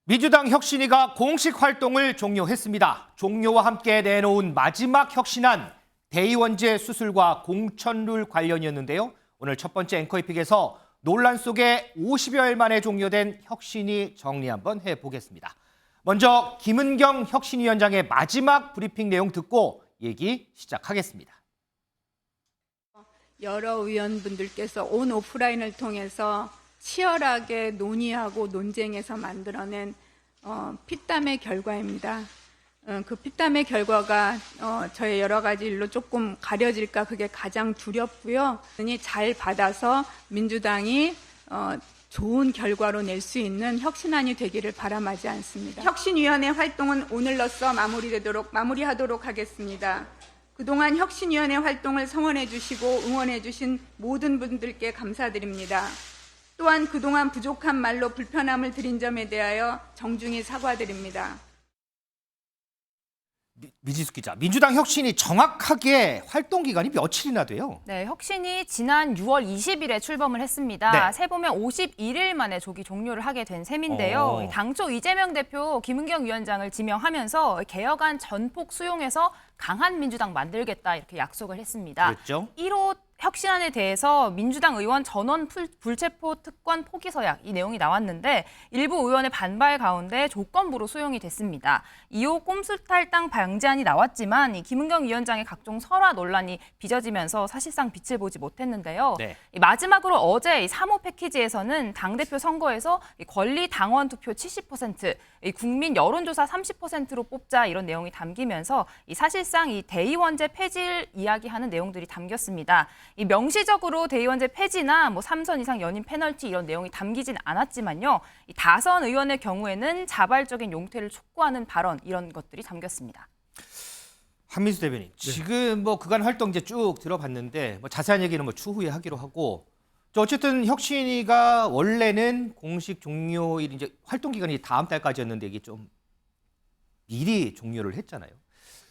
민주당 혁신위가 공식 활동을 종료했습니다. 종료와 함께 내놓은 마지막 혁신안, 대의원제 수술과 공천룰 관련이었는데요. 오늘 첫 번째 앵커이픽에서 논란 속에 50여일 만에 종료된 혁신위 정리 한번 해보겠습니다. 먼저 김은경 혁신위원장의 마지막 브리핑 내용 듣고 얘기 시작하겠습니다. 여러 의원분들께서 온 오프라인을 통해서 치열하게 논의하고 논쟁해서 만들어낸 피땀의 결과입니다. 그 피땀의 결과가 저의 여러 가지 일로 조금 가려질까 그게 가장 두렵고요. 잘 받아서 민주당이 좋은 결과로 낼 수 있는 혁신안이 되기를 바람하지 않습니다. 혁신위원회 활동은 오늘로써 마무리하도록 하겠습니다. 그동안 혁신위원회 활동을 성원해 주시고 응원해 주신 모든 분들께 감사드립니다. 또한 그동안 부족한 말로 불편함을 드린 점에 대하여 정중히 사과드립니다. 미지수 기자, 민주당 혁신이 정확하게 활동 기간이 며칠이나 돼요? 네, 혁신이 지난 6월 20일에 출범을 했습니다. 네. 세보면 51일 만에 조기 종료를 하게 된 셈인데요. 당초 이재명 대표, 김은경 위원장을 지명하면서 개혁안 전폭 수용해서 강한 민주당 만들겠다 이렇게 약속을 했습니다. 그랬죠? 1호 혁신안에 대해서 민주당 의원 전원 불체포 특권 포기 서약 이 내용이 나왔는데 일부 의원의 반발 가운데 조건부로 수용이 됐습니다. 2호 꼼수 탈당 방지안이 나왔지만 이 김은경 위원장의 각종 설화 논란이 빚어지면서 사실상 빛을 보지 못했는데요. 네. 마지막으로 어제 이 3호 패키지에서는 당대표 선거에서 권리 당원 투표 70%, 국민 여론조사 30%로 뽑자 이런 내용이 담기면서 사실상 이 대의원제 폐지를 이야기하는 내용들이 담겼습니다. 이 명시적으로 대의원제 폐지나 3선 이상 연임 페널티 이런 내용이 담기진 않았지만요. 이 다선 의원의 경우에는 자발적인 용퇴를 촉구하는 발언 이런 것들이 담겼습니다. 한민수 대변인, 지금 그간 활동 이제 쭉 들어봤는데 자세한 얘기는 추후에 하기로 하고, 어쨌든 혁신위가 원래는 공식 종료일 이제 활동 기간이 다음 달까지였는데 이게 좀 미리 종료를 했잖아요.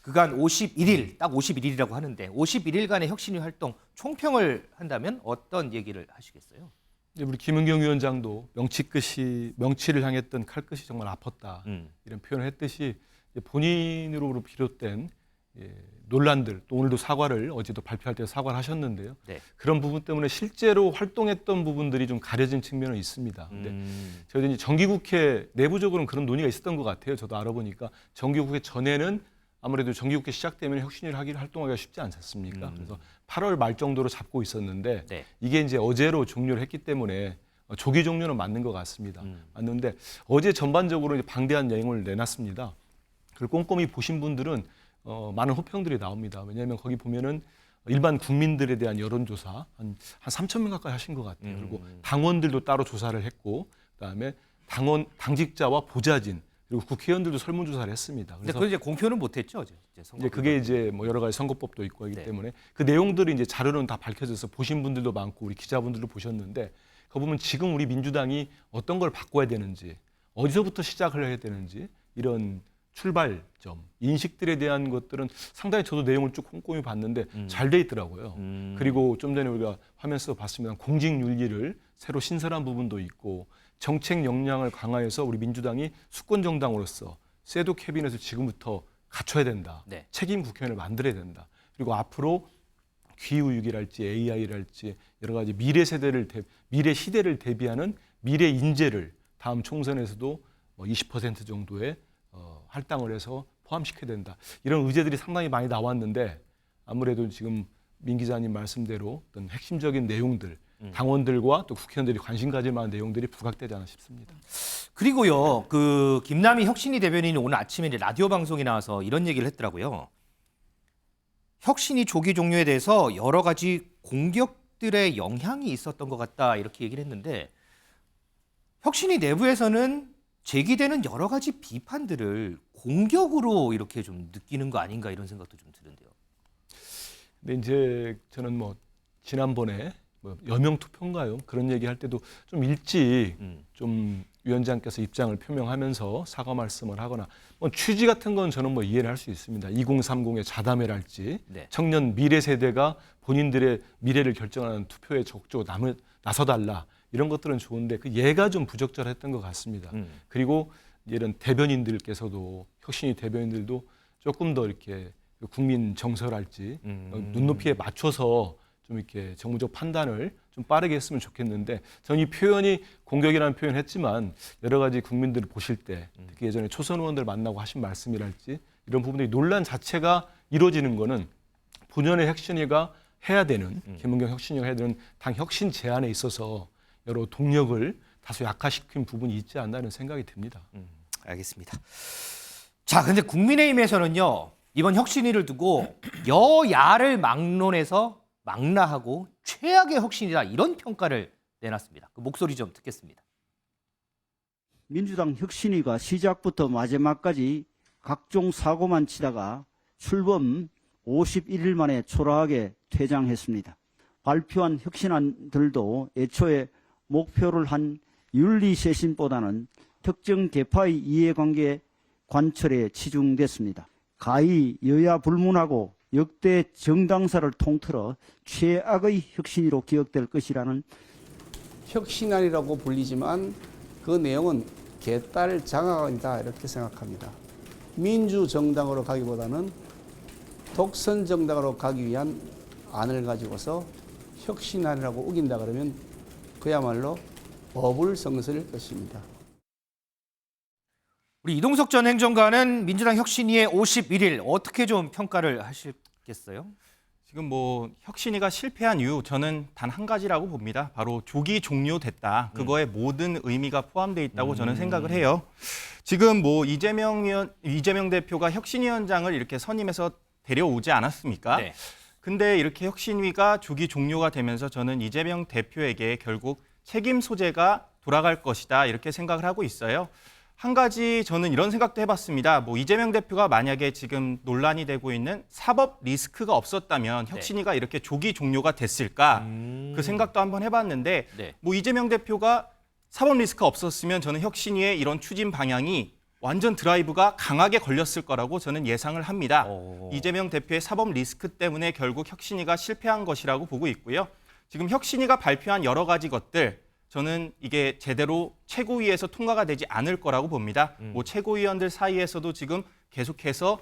그간 51일, 딱 51일이라고 하는데 51일간의 혁신위 활동 총평을 한다면 어떤 얘기를 하시겠어요? 우리 김은경 위원장도 명치를 향했던 칼끝이 정말 아팠다 이런 표현을 했듯이 본인으로 비롯된 논란들, 또 오늘도 사과를 어제도 발표할 때 사과를 하셨는데요. 네. 그런 부분 때문에 실제로 활동했던 부분들이 좀 가려진 측면은 있습니다. 근데 저희도 이제 정기국회 내부적으로는 그런 논의가 있었던 것 같아요. 저도 알아보니까 정기국회 전에는 아무래도 정기국회 시작되면 혁신위를 활동하기가 쉽지 않지 않습니까? 그래서 8월 말 정도로 잡고 있었는데 네. 이게 이제 어제로 종료를 했기 때문에 조기 종료는 맞는 것 같습니다. 맞는데 어제 전반적으로 이제 방대한 내용을 내놨습니다. 그걸 꼼꼼히 보신 분들은 많은 호평들이 나옵니다. 왜냐하면 거기 보면은 일반 국민들에 대한 여론조사 한 3천 명 가까이 하신 것 같아요. 그리고 당원들도 따로 조사를 했고, 그다음에 당직자와 보좌진 그리고 국회의원들도 설문조사를 했습니다. 근데 그걸 이제 공표는 못했죠, 이제 그게 이제 여러 가지 선거법도 있고 하기 때문에 그 내용들이 이제 자료는 다 밝혀져서 보신 분들도 많고 우리 기자분들도 보셨는데, 그 보면 지금 우리 민주당이 어떤 걸 바꿔야 되는지, 어디서부터 시작을 해야 되는지 이런 출발점, 인식들에 대한 것들은 상당히 저도 내용을 쭉 꼼꼼히 봤는데 잘 돼 있더라고요. 그리고 좀 전에 우리가 화면에서 봤습니다. 공직윤리를 새로 신설한 부분도 있고, 정책 역량을 강화해서 우리 민주당이 수권 정당으로서 셋도 캐비넷을 지금부터 갖춰야 된다. 네. 책임 국회의원을 만들어야 된다. 그리고 앞으로 기후위기랄지 AI랄지 여러 가지 미래 시대를 대비하는 미래 인재를 다음 총선에서도 20% 정도의 할당을 해서 포함시켜야 된다. 이런 의제들이 상당히 많이 나왔는데, 아무래도 지금 민 기자님 말씀대로 어떤 핵심적인 내용들, 당원들과 또 국회의원들이 관심 가질 만한 내용들이 부각되지 않나 싶습니다. 그리고요, 김남희 혁신위 대변인이 오늘 아침에 이제 라디오 방송에 나와서 이런 얘기를 했더라고요. 혁신위 조기 종료에 대해서 여러 가지 공격들의 영향이 있었던 것 같다 이렇게 얘기를 했는데, 혁신위 내부에서는 제기되는 여러 가지 비판들을 공격으로 이렇게 좀 느끼는 거 아닌가 이런 생각도 좀 드는데요. 근데 이제 저는 지난번에 여명 투표인가요? 그런 얘기할 때도 좀 일찍 좀 위원장께서 입장을 표명하면서 사과 말씀을 하거나 취지 같은 건 저는 이해를 할 수 있습니다. 2030의 자담회랄지 네. 청년 미래 세대가 본인들의 미래를 결정하는 투표에 적극적으로 나서달라 이런 것들은 좋은데 그 예가 좀 부적절했던 것 같습니다. 그리고 이제 이런 대변인들께서도 혁신위 대변인들도 조금 더 이렇게 국민 정서랄지 눈높이에 맞춰서 좀 이렇게 정무적 판단을 좀 빠르게 했으면 좋겠는데 저는 이 표현이 공격이라는 표현을 했지만 여러 가지 국민들을 보실 때 특히 예전에 초선 의원들 만나고 하신 말씀이랄지 이런 부분들이 논란 자체가 이루어지는 거는 본연의 혁신위가 해야 되는 김은경 혁신위가 해야 되는 당 혁신 제안에 있어서 여러 동력을 다소 약화시킨 부분이 있지 않나는 생각이 듭니다. 알겠습니다. 자, 근데 국민의힘에서는요, 이번 혁신위를 두고 여야를 막론해서 망라하고 최악의 혁신이다 이런 평가를 내놨습니다. 그 목소리 좀 듣겠습니다. 민주당 혁신위가 시작부터 마지막까지 각종 사고만 치다가 출범 51일 만에 초라하게 퇴장했습니다. 발표한 혁신안들도 애초에 목표를 한 윤리쇄신보다는 특정 계파의 이해관계 관철에 치중됐습니다. 가히 여야 불문하고 역대 정당사를 통틀어 최악의 혁신위로 기억될 것이라는 혁신안이라고 불리지만 그 내용은 개딸 장악이다 이렇게 생각합니다. 민주정당으로 가기보다는 독선정당으로 가기 위한 안을 가지고서 혁신안이라고 우긴다 그러면 그야말로 어불성설일 것입니다. 우리 이동석 전 행정관은 민주당 혁신위의 51일 어떻게 좀 평가를 하시겠어요? 지금 뭐 혁신위가 실패한 이유 저는 단 한 가지라고 봅니다. 바로 조기 종료됐다. 그거에 모든 의미가 포함되어 있다고 저는 생각을 해요. 지금 뭐 이재명 대표가 혁신위원장을 이렇게 선임해서 데려오지 않았습니까? 네. 근데 이렇게 혁신위가 조기 종료가 되면서 저는 이재명 대표에게 결국 책임 소재가 돌아갈 것이다 이렇게 생각을 하고 있어요. 한 가지 저는 이런 생각도 해봤습니다. 뭐 이재명 대표가 만약에 지금 논란이 되고 있는 사법 리스크가 없었다면 혁신위가 이렇게 조기 종료가 됐을까? 그 생각도 한번 해봤는데 네. 뭐 이재명 대표가 사법 리스크가 없었으면 저는 혁신위의 이런 추진 방향이 완전 드라이브가 강하게 걸렸을 거라고 저는 예상을 합니다. 이재명 대표의 사법 리스크 때문에 결국 혁신위가 실패한 것이라고 보고 있고요. 지금 혁신위가 발표한 여러 가지 것들 저는 이게 제대로 최고위에서 통과가 되지 않을 거라고 봅니다. 뭐 최고위원들 사이에서도 지금 계속해서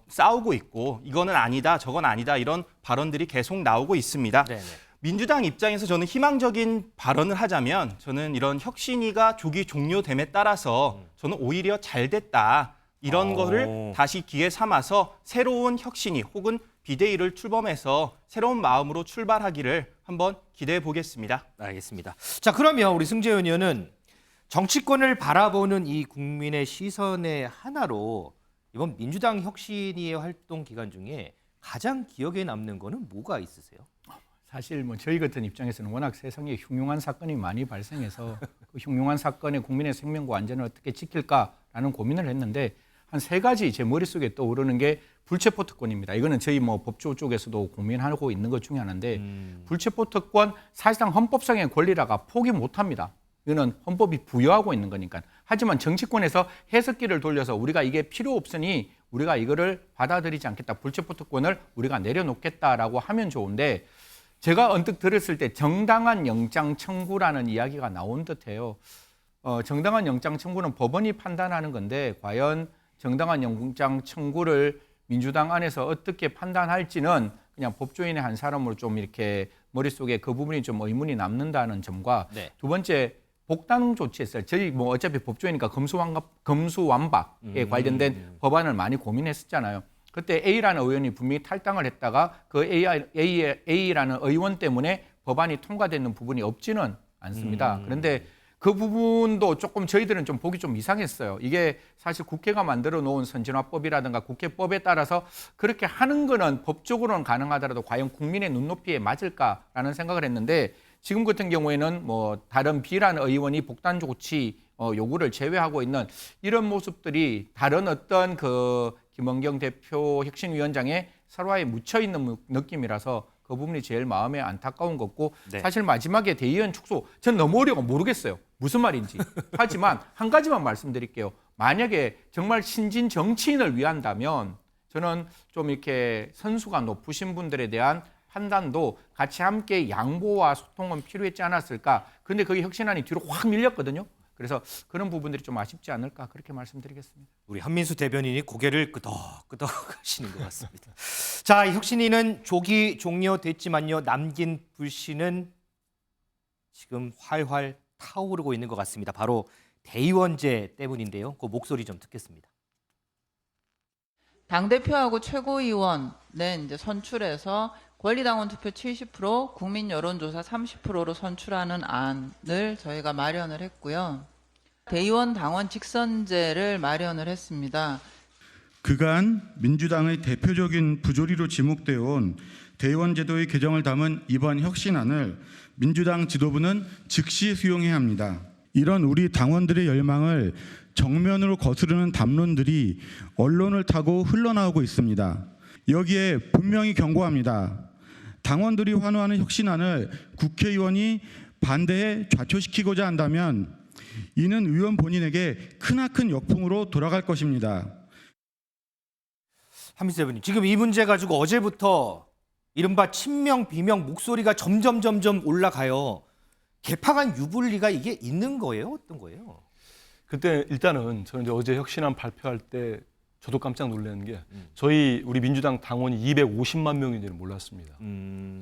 싸우고 있고 이거는 아니다, 저건 아니다 이런 발언들이 계속 나오고 있습니다. 네네. 민주당 입장에서 저는 희망적인 발언을 하자면 저는 이런 혁신위가 조기 종료됨에 따라서 저는 오히려 잘 됐다. 이런 거를 다시 기회 삼아서 새로운 혁신위 혹은 비대위를 출범해서 새로운 마음으로 출발하기를 한번 기대해 보겠습니다. 알겠습니다. 자, 그러면 우리 승재현 의원은 정치권을 바라보는 이 국민의 시선의 하나로 이번 민주당 혁신위의 활동 기간 중에 가장 기억에 남는 거는 뭐가 있으세요? 사실 뭐 저희 같은 입장에서는 워낙 세상에 흉흉한 사건이 많이 발생해서 그 흉흉한 사건에 국민의 생명과 안전을 어떻게 지킬까라는 고민을 했는데 한 세 가지 제 머릿속에 떠오르는 게 불체포 특권입니다. 이거는 저희 뭐 법조 쪽에서도 고민하고 있는 것 중에 하나인데 불체포 특권 사실상 헌법상의 권리라가 포기 못합니다. 이거는 헌법이 부여하고 있는 거니까. 하지만 정치권에서 해석기를 돌려서 우리가 이게 필요 없으니 우리가 이거를 받아들이지 않겠다. 불체포 특권을 우리가 내려놓겠다라고 하면 좋은데 제가 언뜻 들었을 때 정당한 영장 청구라는 이야기가 나온 듯해요. 정당한 영장 청구는 법원이 판단하는 건데 과연 정당한 영장 청구를 민주당 안에서 어떻게 판단할지는 그냥 법조인의 한 사람으로 좀 이렇게 머릿속에 그 부분이 좀 의문이 남는다는 점과 네. 두 번째 복당 조치했어요. 저희 뭐 어차피 법조이니까 검수완박에 관련된 법안을 많이 고민했었잖아요. 그때 A라는 의원이 분명히 탈당을 했다가 그 A라는 의원 때문에 법안이 통과되는 부분이 없지는 않습니다. 그런데 그 부분도 조금 저희들은 좀 보기 좀 이상했어요. 이게 사실 국회가 만들어 놓은 선진화법이라든가 국회법에 따라서 그렇게 하는 거는 법적으로는 가능하더라도 과연 국민의 눈높이에 맞을까라는 생각을 했는데 지금 같은 경우에는 뭐 다른 B라는 의원이 복당 조치 요구를 제외하고 있는 이런 모습들이 다른 어떤 그 김은경 대표 혁신위원장의 설화에 묻혀 있는 느낌이라서 그 부분이 제일 마음에 안타까운 거고 네. 사실 마지막에 대의원 축소 전 너무 어려워 모르겠어요. 무슨 말인지. 하지만 한 가지만 말씀드릴게요. 만약에 정말 신진 정치인을 위한다면 저는 좀 이렇게 선수가 높으신 분들에 대한 판단도 같이 함께 양보와 소통은 필요했지 않았을까. 그런데 거기 혁신안이 뒤로 확 밀렸거든요. 그래서 그런 부분들이 좀 아쉽지 않을까 그렇게 말씀드리겠습니다. 우리 한민수 대변인이 고개를 끄덕끄덕 하시는 것 같습니다. 자, 혁신위는 조기 종료됐지만요. 남긴 불씨는 지금 활활 타오르고 있는 것 같습니다. 바로 대의원제 때문인데요. 그 목소리 좀 듣겠습니다. 당대표하고 최고위원은 이제 선출해서 권리당원 투표 70%, 국민 여론조사 30%로 선출하는 안을 저희가 마련을 했고요. 대의원 당원 직선제를 마련을 했습니다. 그간 민주당의 대표적인 부조리로 지목되어 온 대의원 제도의 개정을 담은 이번 혁신안을 민주당 지도부는 즉시 수용해야 합니다. 이런 우리 당원들의 열망을 정면으로 거스르는 담론들이 언론을 타고 흘러나오고 있습니다. 여기에 분명히 경고합니다. 당원들이 환호하는 혁신안을 국회의원이 반대에 좌초시키고자 한다면 이는 의원 본인에게 크나큰 역풍으로 돌아갈 것입니다. 한민수 대변인, 지금 이 문제 가지고 어제부터 이른바 친명, 비명 목소리가 점점 올라가요. 개파간 유불리가 이게 있는 거예요? 어떤 거예요? 그때 일단은 저는 이제 어제 혁신안 발표할 때 저도 깜짝 놀라는 게 저희 우리 민주당 당원이 250만 명인지는 몰랐습니다.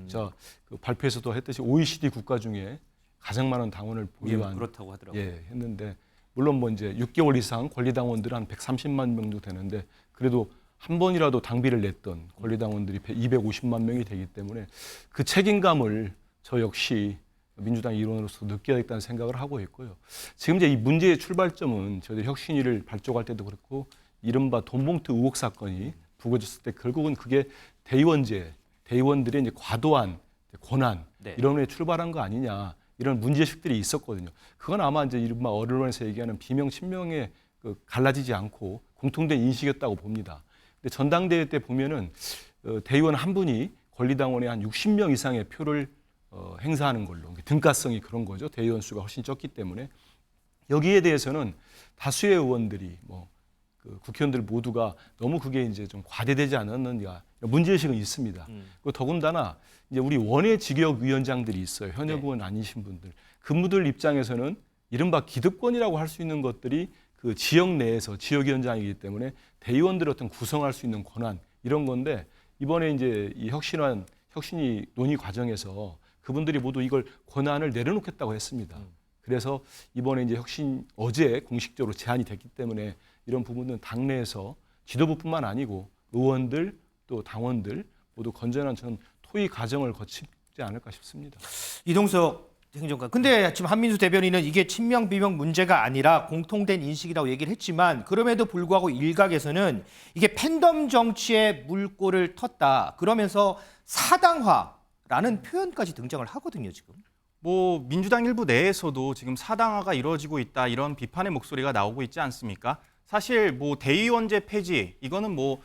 자, 그 발표에서도 했듯이 OECD 국가 중에 가장 많은 당원을 보유한 그렇다고 하더라고요. 예, 했는데 물론 뭐 이제 6개월 이상 권리당원들은 한 130만 명 정도 되는데 그래도 한 번이라도 당비를 냈던 권리당원들이 250만 명이 되기 때문에 그 책임감을 저 역시 민주당 일원으로서 느껴야겠다는 생각을 하고 있고요. 지금 이제 이 문제의 출발점은 저희들 혁신위를 발족할 때도 그렇고 이른바 돈봉투 의혹 사건이 불거졌을 때 결국은 그게 대의원제, 대의원들의 이제 과도한 권한 이런 데 출발한 거 아니냐 이런 문제의식들이 있었거든요. 그건 아마 이제 이른바 언론에서 얘기하는 비명 친명에 갈라지지 않고 공통된 인식이었다고 봅니다. 근데 전당대회 때 보면은 대의원 한 분이 권리당원의 한 60명 이상의 표를 행사하는 걸로 등가성이 그런 거죠. 대의원 수가 훨씬 적기 때문에 여기에 대해서는 다수의 의원들이 그 국회의원들 모두가 너무 그게 이제 좀 과대되지 않았느냐 문제의식은 있습니다. 그리고 더군다나 이제 우리 원외 직역위원장들이 있어요. 현역 의원 아니신 분들. 그분들 입장에서는 이른바 기득권이라고 할 수 있는 것들이 그 지역 내에서 지역위원장이기 때문에 대의원들의 어떤 구성할 수 있는 권한 이런 건데 이번에 이제 이 혁신이 논의 과정에서 그분들이 모두 이걸 권한을 내려놓겠다고 했습니다. 그래서 이번에 이제 어제 공식적으로 제안이 됐기 때문에 이런 부분은 당내에서 지도부뿐만 아니고 의원들 또 당원들 모두 건전한 전 토의 과정을 거치지 않을까 싶습니다. 이동석 행정관. 근데 지금 한민수 대변인은 이게 친명 비명 문제가 아니라 공통된 인식이라고 얘기를 했지만 그럼에도 불구하고 일각에서는 이게 팬덤 정치의 물꼬를 텄다. 그러면서 사당화라는 표현까지 등장을 하거든요, 지금. 뭐 민주당 일부 내에서도 지금 사당화가 이루어지고 있다 이런 비판의 목소리가 나오고 있지 않습니까? 사실 뭐 대의원제 폐지 이거는 뭐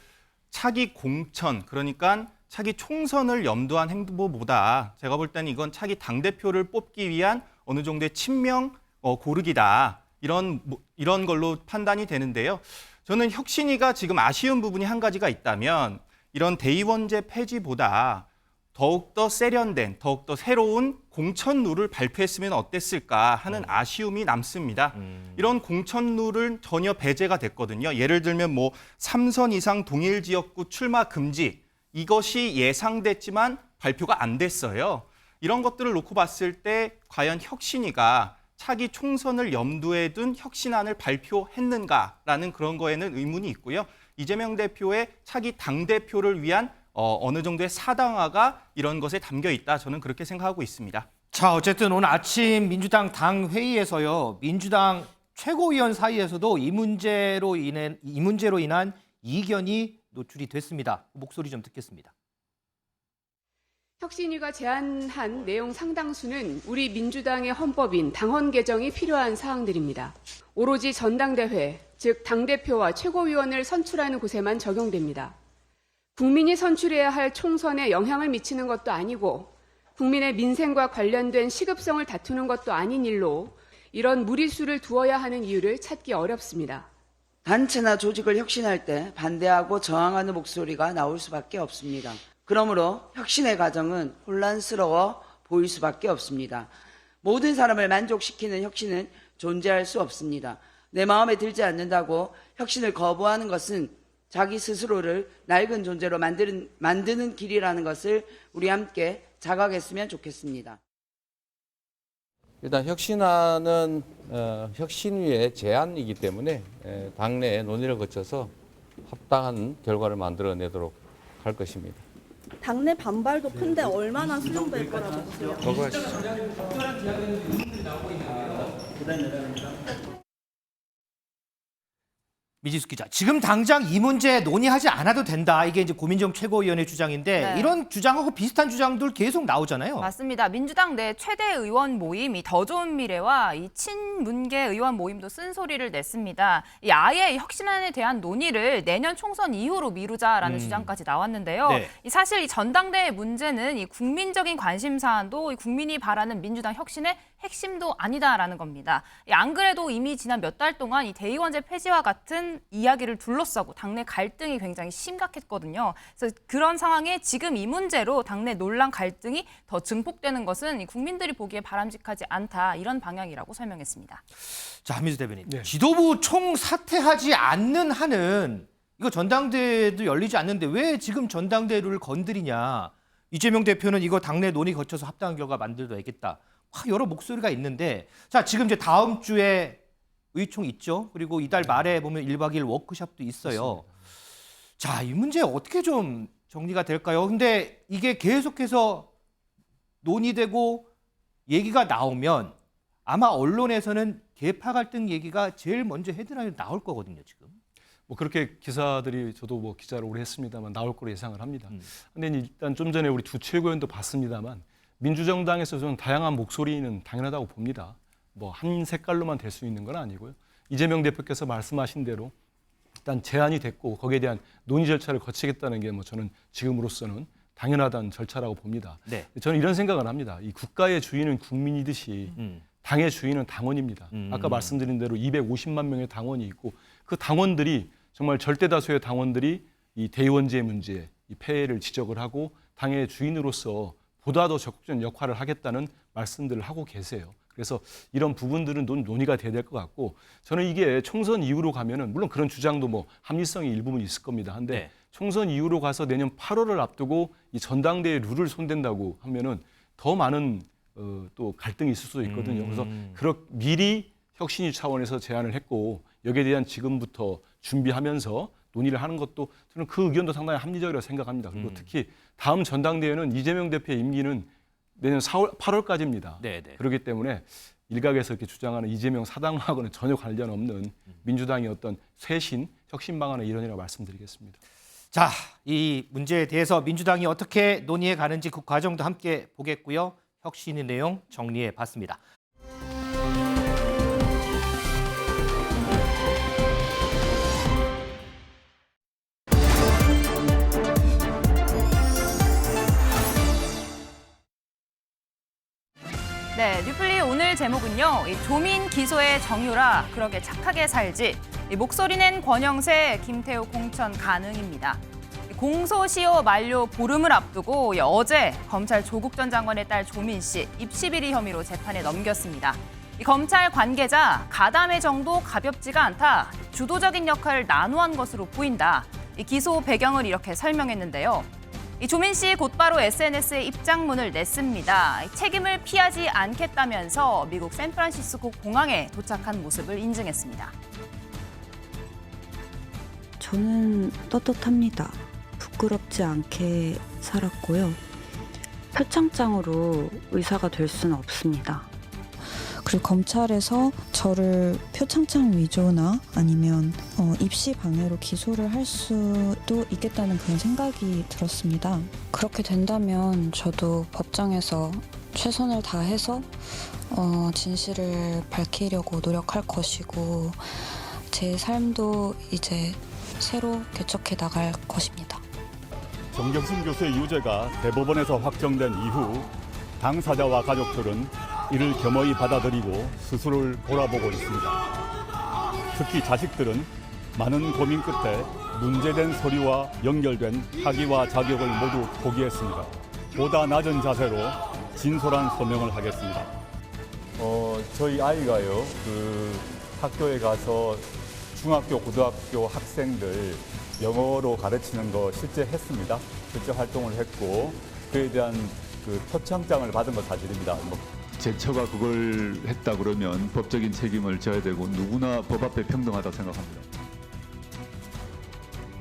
차기 공천 그러니까 차기 총선을 염두한 행보보다 제가 볼 때는 이건 차기 당대표를 뽑기 위한 어느 정도의 친명 고르기다 이런 걸로 판단이 되는데요. 저는 혁신위가 지금 아쉬운 부분이 한 가지가 있다면 이런 대의원제 폐지보다 더욱더 세련된, 더욱더 새로운 공천 룰을 발표했으면 어땠을까 하는 아쉬움이 남습니다. 이런 공천 룰은 전혀 배제가 됐거든요. 예를 들면 뭐 3선 이상 동일 지역구 출마 금지 이것이 예상됐지만 발표가 안 됐어요. 이런 것들을 놓고 봤을 때 과연 혁신위가 차기 총선을 염두에 둔 혁신안을 발표했는가라는 그런 거에는 의문이 있고요. 이재명 대표의 차기 당대표를 위한 어느 정도의 사당화가 이런 것에 담겨 있다. 저는 그렇게 생각하고 있습니다. 자, 어쨌든 오늘 아침 민주당 당 회의에서요. 민주당 최고위원 사이에서도 이 문제로 인한 이견이 노출이 됐습니다. 목소리 좀 듣겠습니다. 혁신위가 제안한 내용 상당수는 우리 민주당의 헌법인 당헌 개정이 필요한 사항들입니다. 오로지 전당대회, 즉 당대표와 최고위원을 선출하는 곳에만 적용됩니다. 국민이 선출해야 할 총선에 영향을 미치는 것도 아니고 국민의 민생과 관련된 시급성을 다투는 것도 아닌 일로 이런 무리수를 두어야 하는 이유를 찾기 어렵습니다. 단체나 조직을 혁신할 때 반대하고 저항하는 목소리가 나올 수밖에 없습니다. 그러므로 혁신의 과정은 혼란스러워 보일 수밖에 없습니다. 모든 사람을 만족시키는 혁신은 존재할 수 없습니다. 내 마음에 들지 않는다고 혁신을 거부하는 것은 자기 스스로를 낡은 존재로 만드는 길이라는 것을 우리 함께 자각했으면 좋겠습니다. 일단 혁신안은 혁신위의 제안이기 때문에 당내 논의를 거쳐서 합당한 결과를 만들어내도록 할 것입니다. 당내 반발도 큰데 얼마나 수용될 거라고 보세요? 미지수 기자, 지금 당장 이 문제 논의하지 않아도 된다. 이게 이제 고민정 최고위원의 주장인데 네. 이런 주장하고 비슷한 주장들 계속 나오잖아요. 맞습니다. 민주당 내 최대 의원 모임 이 더 좋은 미래와 이 친문계 의원 모임도 쓴소리를 냈습니다. 이 아예 혁신안에 대한 논의를 내년 총선 이후로 미루자라는 주장까지 나왔는데요. 네. 이 사실 이 전당대회 문제는 이 국민적인 관심 사안도 이 국민이 바라는 민주당 혁신의 핵심도 아니다라는 겁니다. 안 그래도 이미 지난 몇 달 동안 이 대의원제 폐지와 같은 이야기를 둘러싸고 당내 갈등이 굉장히 심각했거든요. 그래서 그런 상황에 지금 이 문제로 당내 논란 갈등이 더 증폭되는 것은 이 국민들이 보기에 바람직하지 않다 이런 방향이라고 설명했습니다. 자, 한민수 대변인. 네. 지도부 총 사퇴하지 않는 한은 이거 전당대회도 열리지 않는데 왜 지금 전당대회를 건드리냐. 이재명 대표는 이거 당내 논의 거쳐서 합당한 결과 만들어야겠다. 여러 목소리가 있는데 자, 지금 이제 다음 주에 의총 있죠. 그리고 이달 말에 보면 1박 2일 워크숍도 있어요. 맞습니다. 자, 이 문제 어떻게 좀 정리가 될까요? 근데 이게 계속해서 논의되고 얘기가 나오면 아마 언론에서는 계파 갈등 얘기가 제일 먼저 헤드라인에 나올 거거든요, 지금. 뭐 그렇게 기사들이 저도 뭐 기자를 오래 했습니다만 나올 거로 예상을 합니다. 근데 일단 좀 전에 우리 두 최고위원도 봤습니다만 민주정당에서 저는 다양한 목소리는 당연하다고 봅니다. 뭐 한 색깔로만 될 수 있는 건 아니고요. 이재명 대표께서 말씀하신 대로 일단 제안이 됐고 거기에 대한 논의 절차를 거치겠다는 게 뭐 저는 지금으로서는 당연하다는 절차라고 봅니다. 네. 저는 이런 생각을 합니다. 이 국가의 주인은 국민이듯이 당의 주인은 당원입니다. 아까 말씀드린 대로 250만 명의 당원이 있고 그 당원들이 정말 절대 다수의 당원들이 이 대의원제 문제, 이 폐해를 지적을 하고 당의 주인으로서 보다 더 적극적인 역할을 하겠다는 말씀들을 하고 계세요. 그래서 이런 부분들은 논의가 돼야 될 것 같고 저는 이게 총선 이후로 가면은 물론 그런 주장도 뭐 합리성이 일부분 있을 겁니다. 한데 네. 총선 이후로 가서 내년 8월을 앞두고 이 전당대회 룰을 손댄다고 하면은 더 많은 또 갈등이 있을 수도 있거든요. 그래서 미리 혁신위 차원에서 제안을 했고 여기에 대한 지금부터 준비하면서 논의를 하는 것도 저는 그 의견도 상당히 합리적이라고 생각합니다. 그리고 특히 다음 전당대회는 이재명 대표의 임기는 내년 8월까지입니다. 네네. 그렇기 때문에 일각에서 이렇게 주장하는 이재명 사당하고는 전혀 관련 없는 민주당의 어떤 쇄신, 혁신 방안의 일환이라고 말씀드리겠습니다. 자, 이 문제에 대해서 민주당이 어떻게 논의해 가는지 그 과정도 함께 보겠고요. 혁신의 내용 정리해 봤습니다. 네, 뉴플리 오늘 제목은요. 이 조민 기소의 정유라 그러게 착하게 살지. 이 목소리 낸 권영세, 김태우 공천 가능입니다. 공소시효 만료 보름을 앞두고 어제 검찰 조국 전 장관의 딸 조민 씨 입시비리 혐의로 재판에 넘겼습니다. 이 검찰 관계자 가담의 정도 가볍지가 않다. 주도적인 역할을 난후한 것으로 보인다. 이 기소 배경을 이렇게 설명했는데요. 이 조민 씨 곧바로 SNS에 입장문을 냈습니다. 책임을 피하지 않겠다면서 미국 샌프란시스코 공항에 도착한 모습을 인증했습니다. 저는 떳떳합니다. 부끄럽지 않게 살았고요. 표창장으로 의사가 될 수는 없습니다. 그리고 검찰에서 저를 표창장 위조나 아니면 입시 방해로 기소를 할 수도 있겠다는 그런 생각이 들었습니다. 그렇게 된다면 저도 법정에서 최선을 다해서 진실을 밝히려고 노력할 것이고 제 삶도 이제 새로 개척해 나갈 것입니다. 정경심 교수의 유죄가 대법원에서 확정된 이후 당사자와 가족들은 이를 겸허히 받아들이고 스스로를 돌아보고 있습니다. 특히 자식들은 많은 고민 끝에 문제된 서류와 연결된 학위와 자격을 모두 포기했습니다. 보다 낮은 자세로 진솔한 소명을 하겠습니다. 저희 아이가요, 학교에 가서 중학교, 고등학교 학생들 영어로 가르치는 거 실제 했습니다. 실제 활동을 했고 그에 대한 표창장을 받은 거 사실입니다. 제 처가 그걸 했다 그러면 법적인 책임을 져야 되고 누구나 법 앞에 평등하다고 생각합니다.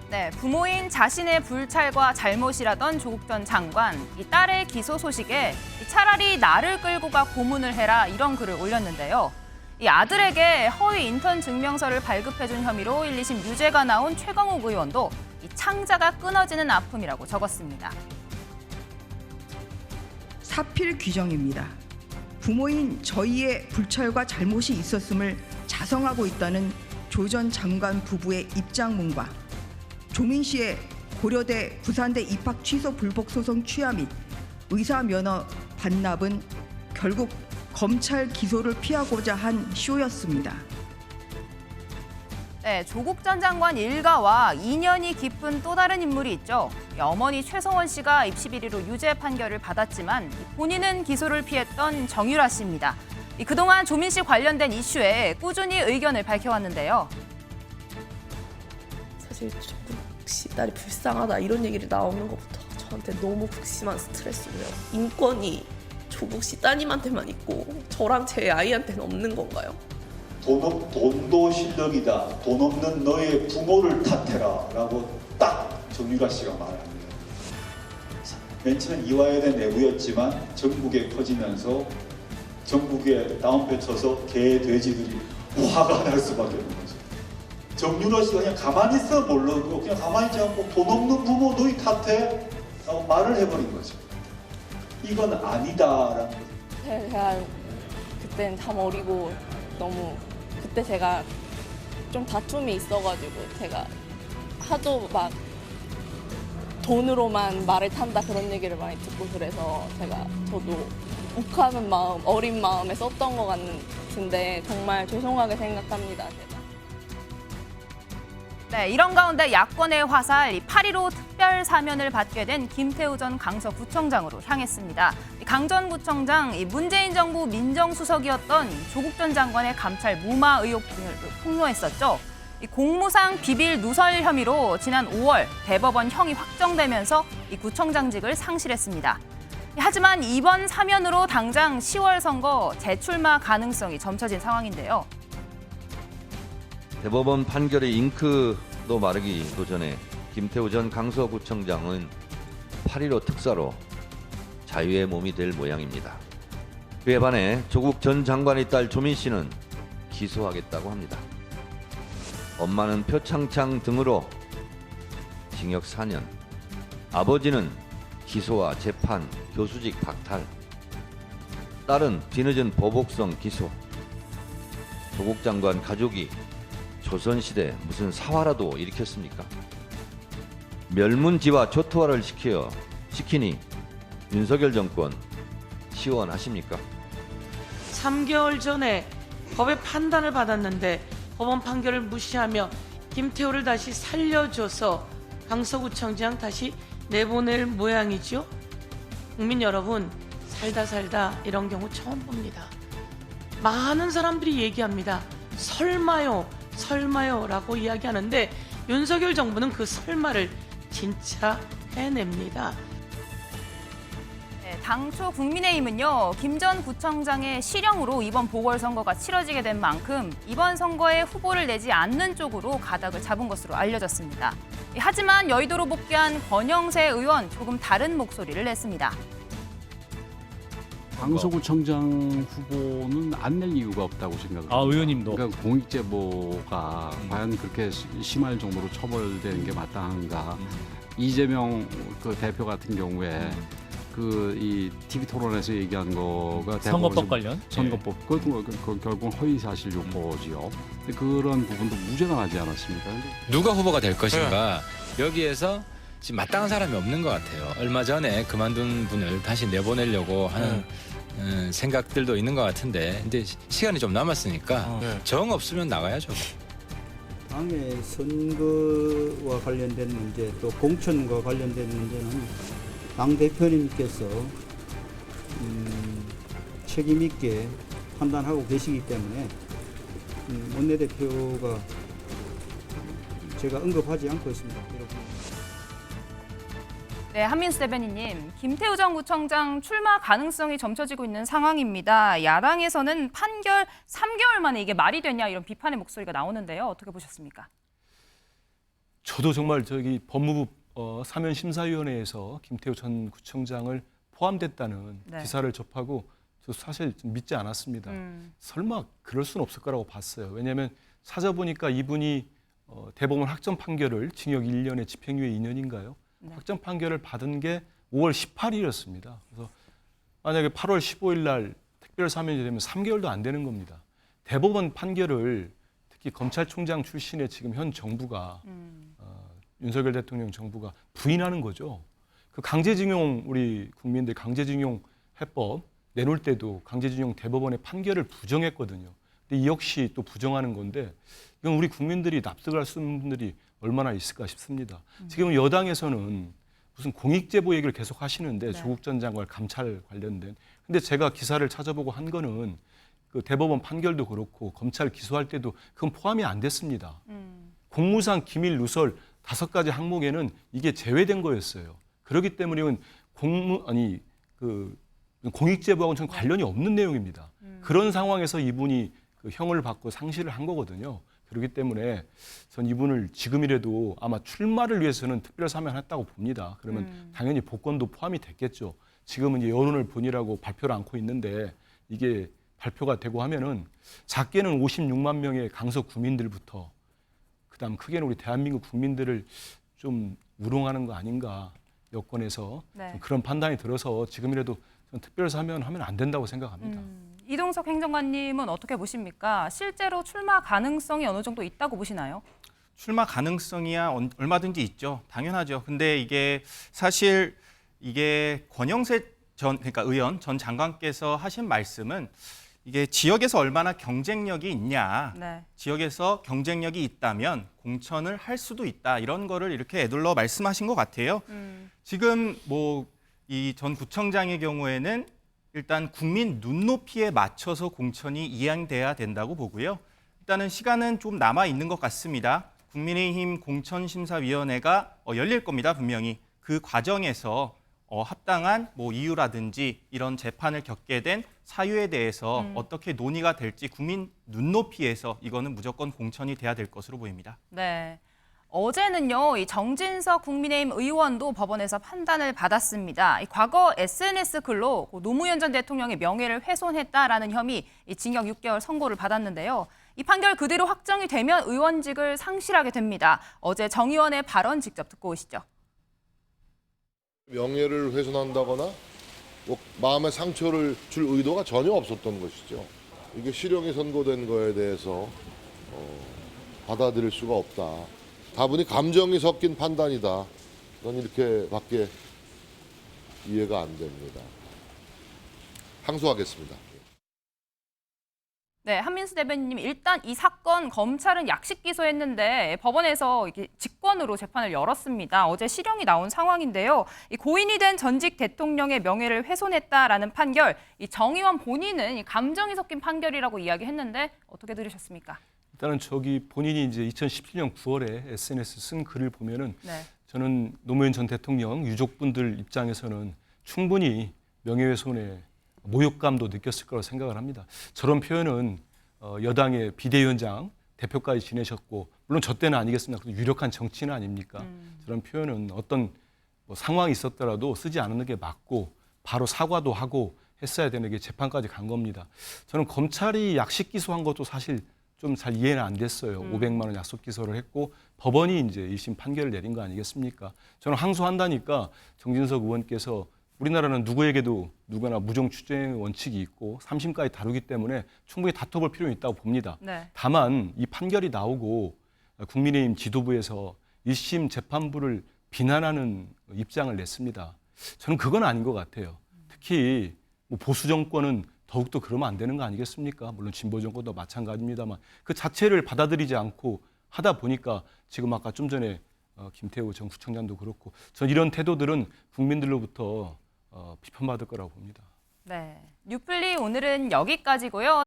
네, 부모인 자신의 불찰과 잘못이라던 조국 전 장관, 이 딸의 기소 소식에 차라리 나를 끌고 가 고문을 해라 이런 글을 올렸는데요. 이 아들에게 허위 인턴 증명서를 발급해준 혐의로 1, 2심 유죄가 나온 최광욱 의원도 이 창자가 끊어지는 아픔이라고 적었습니다. 사필 규정입니다. 부모인 저희의 불찰과 잘못이 있었음을 자성하고 있다는 조 전 장관 부부의 입장문과 조민 씨의 고려대 부산대 입학 취소 불복 소송 취하 및 의사 면허 반납은 결국 검찰 기소를 피하고자 한 쇼였습니다. 네, 조국 전 장관 일가와 인연이 깊은 또 다른 인물이 있죠. 어머니 최성원 씨가 입시 비리로 유죄 판결을 받았지만 본인은 기소를 피했던 정유라 씨입니다. 그동안 조민 씨 관련된 이슈에 꾸준히 의견을 밝혀왔는데요. 사실 조국 씨 딸이 불쌍하다 이런 얘기를 나오는 것부터 저한테 너무 극심한 스트레스고요. 인권이 조국 씨 따님한테만 있고 저랑 제 아이한테는 없는 건가요? 돈도 실력이다. 돈 없는 너의 부모를 탓해라 라고 딱 정유라 씨가 말합니다. 맨 처음 이화여대 내부였지만 전국에 퍼지면서 전국에 다운표 쳐서 개, 돼지들이 화가 날 수밖에 없는 거죠. 정유라 씨가 그냥 가만히 있어 모르고 그냥 가만히 있지 않고 돈 없는 부모 너희 탓해? 라고 말을 해버린 거죠. 이건 아니다라는 거죠. 제가 그때는 참 어리고 너무 그때 제가 좀 다툼이 있어가지고 제가 하도 막 돈으로만 말을 탄다 그런 얘기를 많이 듣고 그래서 저도 욱하는 마음, 어린 마음에 썼던 것 같은데 정말 죄송하게 생각합니다. 제가. 네, 이런 가운데 야권의 화살 8.15 특별 사면을 받게 된 김태우 전 강서구청장으로 향했습니다. 강 전 구청장 문재인 정부 민정수석이었던 조국 전 장관의 감찰 무마 의혹 등을 폭로했었죠. 공무상 비밀 누설 혐의로 지난 5월 대법원 형이 확정되면서 이 구청장직을 상실했습니다. 하지만 이번 사면으로 당장 10월 선거 재출마 가능성이 점쳐진 상황인데요. 대법원 판결의 잉크도 마르기도 전에 김태우 전 강서구청장은 8.15 특사로 자유의 몸이 될 모양입니다. 그에 반해 조국 전 장관의 딸 조민 씨는 기소하겠다고 합니다. 엄마는 표창장 등으로 징역 4년, 아버지는 기소와 재판, 교수직 박탈, 딸은 뒤늦은 보복성 기소. 조국 장관 가족이 조선시대 무슨 사화라도 일으켰습니까? 멸문지와 초토화를 시키니 윤석열 정권 시원하십니까? 3개월 전에 법의 판단을 받았는데 법원 판결을 무시하며 김태우를 다시 살려줘서 강서구청장 다시 내보낼 모양이죠. 국민 여러분, 살다 이런 경우 처음 봅니다. 많은 사람들이 얘기합니다. 설마요 라고 이야기하는데 윤석열 정부는 그 설마를 진짜 해냅니다. 당초 국민의힘은요, 김 전 구청장의 실형으로 이번 보궐선거가 치러지게 된 만큼 이번 선거에 후보를 내지 않는 쪽으로 가닥을 잡은 것으로 알려졌습니다. 하지만 여의도로 복귀한 권영세 의원 조금 다른 목소리를 냈습니다. 강서구청장 후보는 안 낼 이유가 없다고 생각합니다. 의원님도. 그러니까 공익제보가 과연 그렇게 심할 정도로 처벌되는 게 마땅한가. 이재명 대표 같은 경우에 이 TV 토론에서 얘기한 거가 선거법 관련? 선거법 그 결국 허위 사실 유포지요. 그런 부분도 무죄가 나지 않았습니까? 누가 후보가 될 것인가 여기에서 지금 마땅한 사람이 없는 것 같아요. 얼마 전에 그만둔 분을 다시 내보내려고 하는 생각들도 있는 것 같은데 근데 시간이 좀 남았으니까 정 없으면 나가야죠. 당의 선거와 관련된 문제 또 공천과 관련된 문제는 당 대표님께서 책임 있게 판단하고 계시기 때문에 원내대표가 제가 언급하지 않고 있습니다. 여러분. 네, 한민수 대변인님, 김태우 전 구청장 출마 가능성이 점쳐지고 있는 상황입니다. 야당에서는 판결 3개월 만에 이게 말이 되냐 이런 비판의 목소리가 나오는데요. 어떻게 보셨습니까? 저도 정말 저기 법무부 사면심사위원회에서 김태우 전 구청장을 포함됐다는 네. 기사를 접하고 저 사실 좀 믿지 않았습니다. 설마 그럴 수는 없을 거라고 봤어요. 왜냐하면 찾아보니까 이분이 대법원 확정 판결을 징역 1년에 집행유예 2년인가요? 네. 확정 판결을 받은 게 5월 18일이었습니다. 그래서 만약에 8월 15일 날 특별 사면이 되면 3개월도 안 되는 겁니다. 대법원 판결을 특히 검찰총장 출신의 지금 현 정부가 윤석열 대통령 정부가 부인하는 거죠. 그 강제징용 우리 국민들 강제징용 해법 내놓을 때도 강제징용 대법원의 판결을 부정했거든요. 근데 이 역시 또 부정하는 건데 이건 우리 국민들이 납득할 수 있는 분들이 얼마나 있을까 싶습니다. 지금 여당에서는 무슨 공익제보 얘기를 계속 하시는데 조국 전 장관 감찰 관련된. 근데 제가 기사를 찾아보고 한 거는 그 대법원 판결도 그렇고 검찰 기소할 때도 그건 포함이 안 됐습니다. 공무상 기밀 누설 5가지 항목에는 이게 제외된 거였어요. 그렇기 때문에 이건 공익제보하고는 전 관련이 없는 내용입니다. 그런 상황에서 이분이 그 형을 받고 상실을 한 거거든요. 그렇기 때문에 전 이분을 지금이라도 아마 출마를 위해서는 특별 사면했다고 봅니다. 그러면 당연히 복권도 포함이 됐겠죠. 지금은 이제 여론을 본이라고 발표를 않고 있는데 이게 발표가 되고 하면은 작게는 56만 명의 강서 구민들부터 그다음 크게는 우리 대한민국 국민들을 좀 우롱하는 거 아닌가 여권에서 네. 좀 그런 판단이 들어서 지금이라도 전 특별 사면하면 안 된다고 생각합니다. 이동석 행정관님은 어떻게 보십니까? 실제로 출마 가능성이 어느 정도 있다고 보시나요? 출마 가능성이야 얼마든지 있죠. 당연하죠. 근데 이게 사실 이게 권영세 그러니까 의원 전 장관께서 하신 말씀은 이게 지역에서 얼마나 경쟁력이 있냐. 네. 지역에서 경쟁력이 있다면 공천을 할 수도 있다. 이런 거를 이렇게 에둘러 말씀하신 것 같아요. 지금 뭐 이 전 구청장의 경우에는 일단 국민 눈높이에 맞춰서 공천이 이행돼야 된다고 보고요. 일단은 시간은 좀 남아 있는 것 같습니다. 국민의힘 공천심사위원회가 열릴 겁니다, 분명히. 그 과정에서 합당한 뭐 이유라든지 이런 재판을 겪게 된 사유에 대해서 어떻게 논의가 될지 국민 눈높이에서 이거는 무조건 공천이 돼야 될 것으로 보입니다. 네. 어제는요, 이 정진석 국민의힘 의원도 법원에서 판단을 받았습니다. 과거 SNS 글로 노무현 전 대통령의 명예를 훼손했다라는 혐의, 징역 6개월 선고를 받았는데요. 이 판결 그대로 확정이 되면 의원직을 상실하게 됩니다. 어제 정 의원의 발언 직접 듣고 오시죠. 명예를 훼손한다거나 마음의 상처를 줄 의도가 전혀 없었던 것이죠. 이게 실형이 선고된 거에 대해서 받아들일 수가 없다. 다분히 감정이 섞인 판단이다. 저는 이렇게밖에 이해가 안 됩니다. 항소하겠습니다. 네, 한민수 대변인님, 일단 이 사건 검찰은 약식 기소했는데 법원에서 이게 직권으로 재판을 열었습니다. 어제 실형이 나온 상황인데요. 이 고인이 된 전직 대통령의 명예를 훼손했다라는 판결, 이 정 의원 본인은 이 감정이 섞인 판결이라고 이야기했는데 어떻게 들으셨습니까? 일단은 저기 본인이 이제 2017년 9월에 SNS 쓴 글을 보면은 네. 저는 노무현 전 대통령 유족분들 입장에서는 충분히 명예훼손의 모욕감도 느꼈을 거라고 생각을 합니다. 저런 표현은 여당의 비대위원장 대표까지 지내셨고 물론 저 때는 아니겠습니다. 유력한 정치인 아닙니까? 저런 표현은 어떤 뭐 상황이 있었더라도 쓰지 않는 게 맞고 바로 사과도 하고 했어야 되는 게 재판까지 간 겁니다. 저는 검찰이 약식 기소한 것도 사실 좀 잘 이해는 안 됐어요. 500만 원 약속 기소를 했고 법원이 이제 1심 판결을 내린 거 아니겠습니까? 저는 항소한다니까 정진석 의원께서 우리나라는 누구에게도 누구나 무죄 추정의 원칙이 있고 3심까지 다루기 때문에 충분히 다퉈볼 필요는 있다고 봅니다. 네. 다만 이 판결이 나오고 국민의힘 지도부에서 1심 재판부를 비난하는 입장을 냈습니다. 저는 그건 아닌 것 같아요. 특히 뭐 보수 정권은 더욱더 그러면 안 되는 거 아니겠습니까? 물론 진보 정권도 마찬가지입니다만 그 자체를 받아들이지 않고 하다 보니까 지금 아까 좀 전에 김태우 전 구청장도 그렇고 전 이런 태도들은 국민들로부터 비판받을 거라고 봅니다. 네, 뉴플리 오늘은 여기까지고요.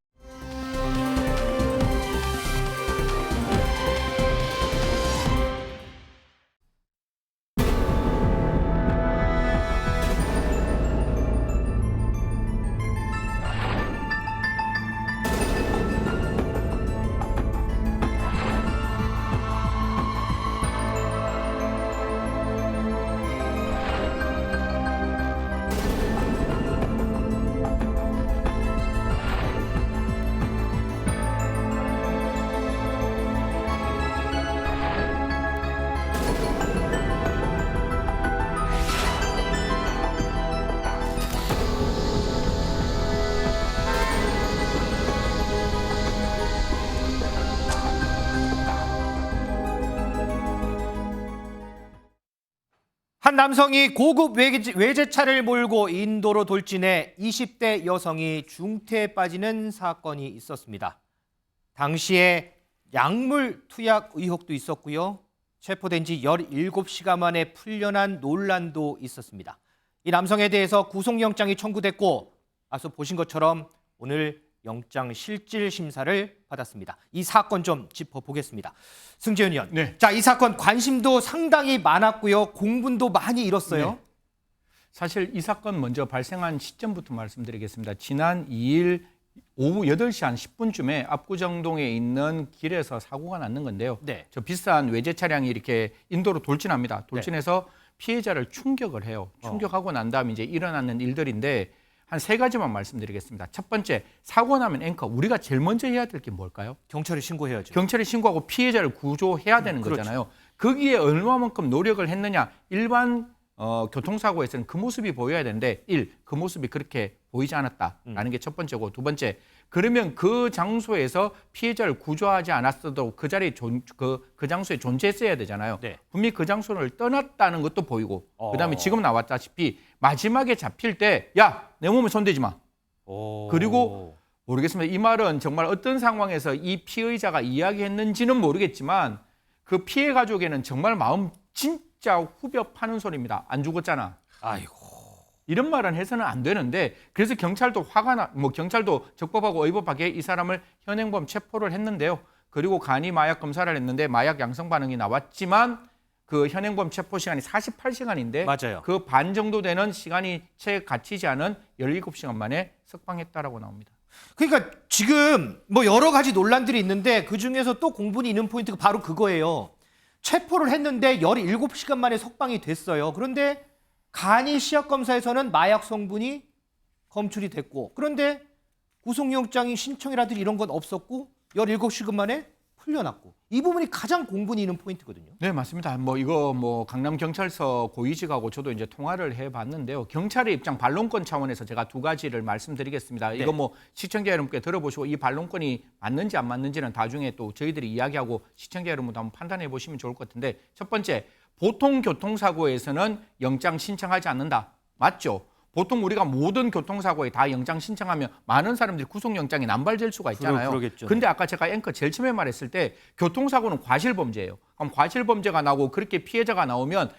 한 남성이 고급 외제차를 몰고 인도로 돌진해 20대 여성이 중태에 빠지는 사건이 있었습니다. 당시에 약물 투약 의혹도 있었고요. 체포된 지 17시간 만에 풀려난 논란도 있었습니다. 이 남성에 대해서 구속영장이 청구됐고 앞서 보신 것처럼 오늘 영장 실질 심사를 받았습니다. 이 사건 좀 짚어보겠습니다. 승재윤 의원. 네. 자, 이 사건 관심도 상당히 많았고요. 공분도 많이 일었어요. 네. 사실 이 사건 먼저 발생한 시점부터 말씀드리겠습니다. 지난 2일 오후 8시 한 10분쯤에 압구정동에 있는 길에서 사고가 났는 건데요. 네. 저 비싼 외제 차량이 이렇게 인도로 돌진합니다. 돌진해서 피해자를 충격을 해요. 충격하고 난 다음에 이제 일어나는 일들인데 한 3가지만 말씀드리겠습니다. 첫 번째, 사고 나면 앵커 우리가 제일 먼저 해야 될 게 뭘까요? 경찰에 신고해야죠. 경찰에 신고하고 피해자를 구조해야 되는 그렇죠. 거잖아요. 거기에 얼마만큼 노력을 했느냐. 일반 교통사고에서는 그 모습이 보여야 되는데 그 모습이 그렇게 보이지 않았다라는 게 첫 번째고, 두 번째, 그러면 그 장소에서 피해자를 구조하지 않았어도 그 자리에 그 장소에 존재했어야 되잖아요. 네. 분명히 그 장소를 떠났다는 것도 보이고 그다음에 지금 나왔다시피 마지막에 잡힐 때 야, 내 몸에 손대지 마. 그리고 모르겠습니다. 이 말은 정말 어떤 상황에서 이 피의자가 이야기했는지는 모르겠지만 그 피해 가족에는 정말 마음 진짜 후벼 파는 소리입니다. 안 죽었잖아. 아이고. 이런 말은 해서는 안 되는데, 그래서 경찰도 경찰도 적법하고 의법하게 이 사람을 현행범 체포를 했는데요. 그리고 간이 마약 검사를 했는데 마약 양성 반응이 나왔지만 그 현행범 체포 시간이 48시간인데 맞아요. 그 반 정도 되는 시간이 채 갇히지 않은 17시간 만에 석방했다라고 나옵니다. 그러니까 지금 뭐 여러 가지 논란들이 있는데 그중에서 또 공분이 있는 포인트가 바로 그거예요. 체포를 했는데 17시간 만에 석방이 됐어요. 그런데 간이 시약검사에서는 마약 성분이 검출이 됐고, 그런데 구속영장이 신청이라든지 이런 건 없었고 17시간 만에 풀려났고, 이 부분이 가장 공분이 있는 포인트거든요. 네, 맞습니다. 이거 강남경찰서 고위직하고 저도 이제 통화를 해봤는데요. 경찰의 입장, 반론권 차원에서 제가 2가지를 말씀드리겠습니다. 네. 이거 시청자 여러분께 들어보시고 이 반론권이 맞는지 안 맞는지는 나중에 또 저희들이 이야기하고 시청자 여러분도 한번 판단해 보시면 좋을 것 같은데, 첫 번째, 보통 교통사고에서는 영장 신청하지 않는다. 맞죠? 보통 우리가 모든 교통사고에 다 영장 신청하면 많은 사람들이 구속영장이 남발될 수가 있잖아요. 그러겠죠. 근데 아까 제가 앵커 제일 처음에 말했을 때 교통사고는 과실범죄예요. 그럼 과실범죄가 나오고 그렇게 피해자가 나오면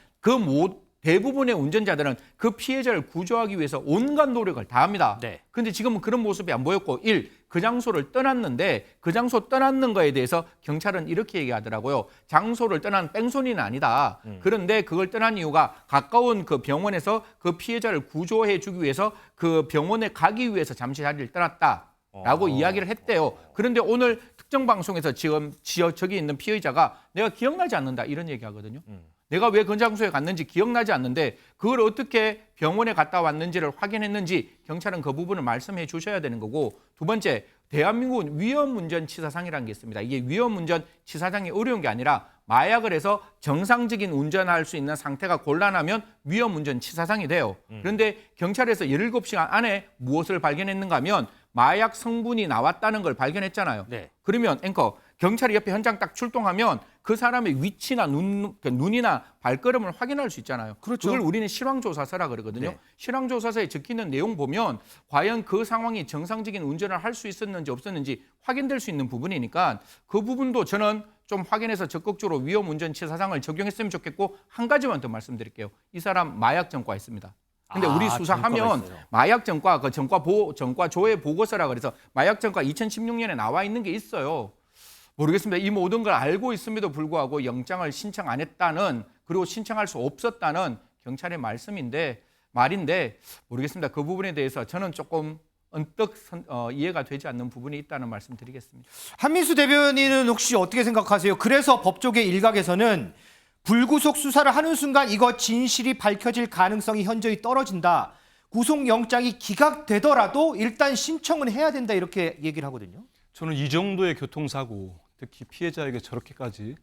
대부분의 운전자들은 그 피해자를 구조하기 위해서 온갖 노력을 다합니다. 네. 근데 지금은 그런 모습이 안 보였고, 그 장소를 떠났는데 그 장소 떠났는 거에 대해서 경찰은 이렇게 얘기하더라고요. 장소를 떠난 뺑소니는 아니다. 그런데 그걸 떠난 이유가 가까운 그 병원에서 그 피해자를 구조해 주기 위해서 그 병원에 가기 위해서 잠시 자리를 떠났다라고 이야기를 했대요. 그런데 오늘 특정 방송에서 지금 저기 있는 피해자가 내가 기억나지 않는다 이런 얘기하거든요. 내가 왜 그 장소에 갔는지 기억나지 않는데 그걸 어떻게 병원에 갔다 왔는지를 확인했는지 경찰은 그 부분을 말씀해 주셔야 되는 거고, 두 번째, 대한민국은 위험운전치사상이라는 게 있습니다. 이게 위험운전치사상이 어려운 게 아니라 마약을 해서 정상적인 운전할 수 있는 상태가 곤란하면 위험운전치사상이 돼요. 그런데 경찰에서 17시간 안에 무엇을 발견했는가 하면 마약 성분이 나왔다는 걸 발견했잖아요. 네. 그러면 앵커, 경찰이 옆에 현장 딱 출동하면 그 사람의 위치나 눈이나 발걸음을 확인할 수 있잖아요. 그렇죠. 그걸 우리는 실황조사서라 그러거든요. 네. 실황조사서에 적히는 내용 보면 과연 그 상황이 정상적인 운전을 할 수 있었는지 없었는지 확인될 수 있는 부분이니까 그 부분도 저는 좀 확인해서 적극적으로 위험운전치사상을 적용했으면 좋겠고, 한 가지만 더 말씀드릴게요. 이 사람 마약 전과 있습니다. 근데 우리 수사하면 마약 전과, 그 전과 조회 보고서라 그래서 마약 전과 2016년에 나와 있는 게 있어요. 모르겠습니다. 이 모든 걸 알고 있음에도 불구하고 영장을 신청 안 했다는, 그리고 신청할 수 없었다는 경찰의 말인데 모르겠습니다. 그 부분에 대해서 저는 조금 언뜻 이해가 되지 않는 부분이 있다는 말씀 드리겠습니다. 한민수 대변인은 혹시 어떻게 생각하세요? 그래서 법조계 일각에서는 불구속 수사를 하는 순간 이거 진실이 밝혀질 가능성이 현저히 떨어진다. 구속영장이 기각되더라도 일단 신청은 해야 된다, 이렇게 얘기를 하거든요. 저는 이 정도의 교통사고, 특히 피해자에게 저렇게까지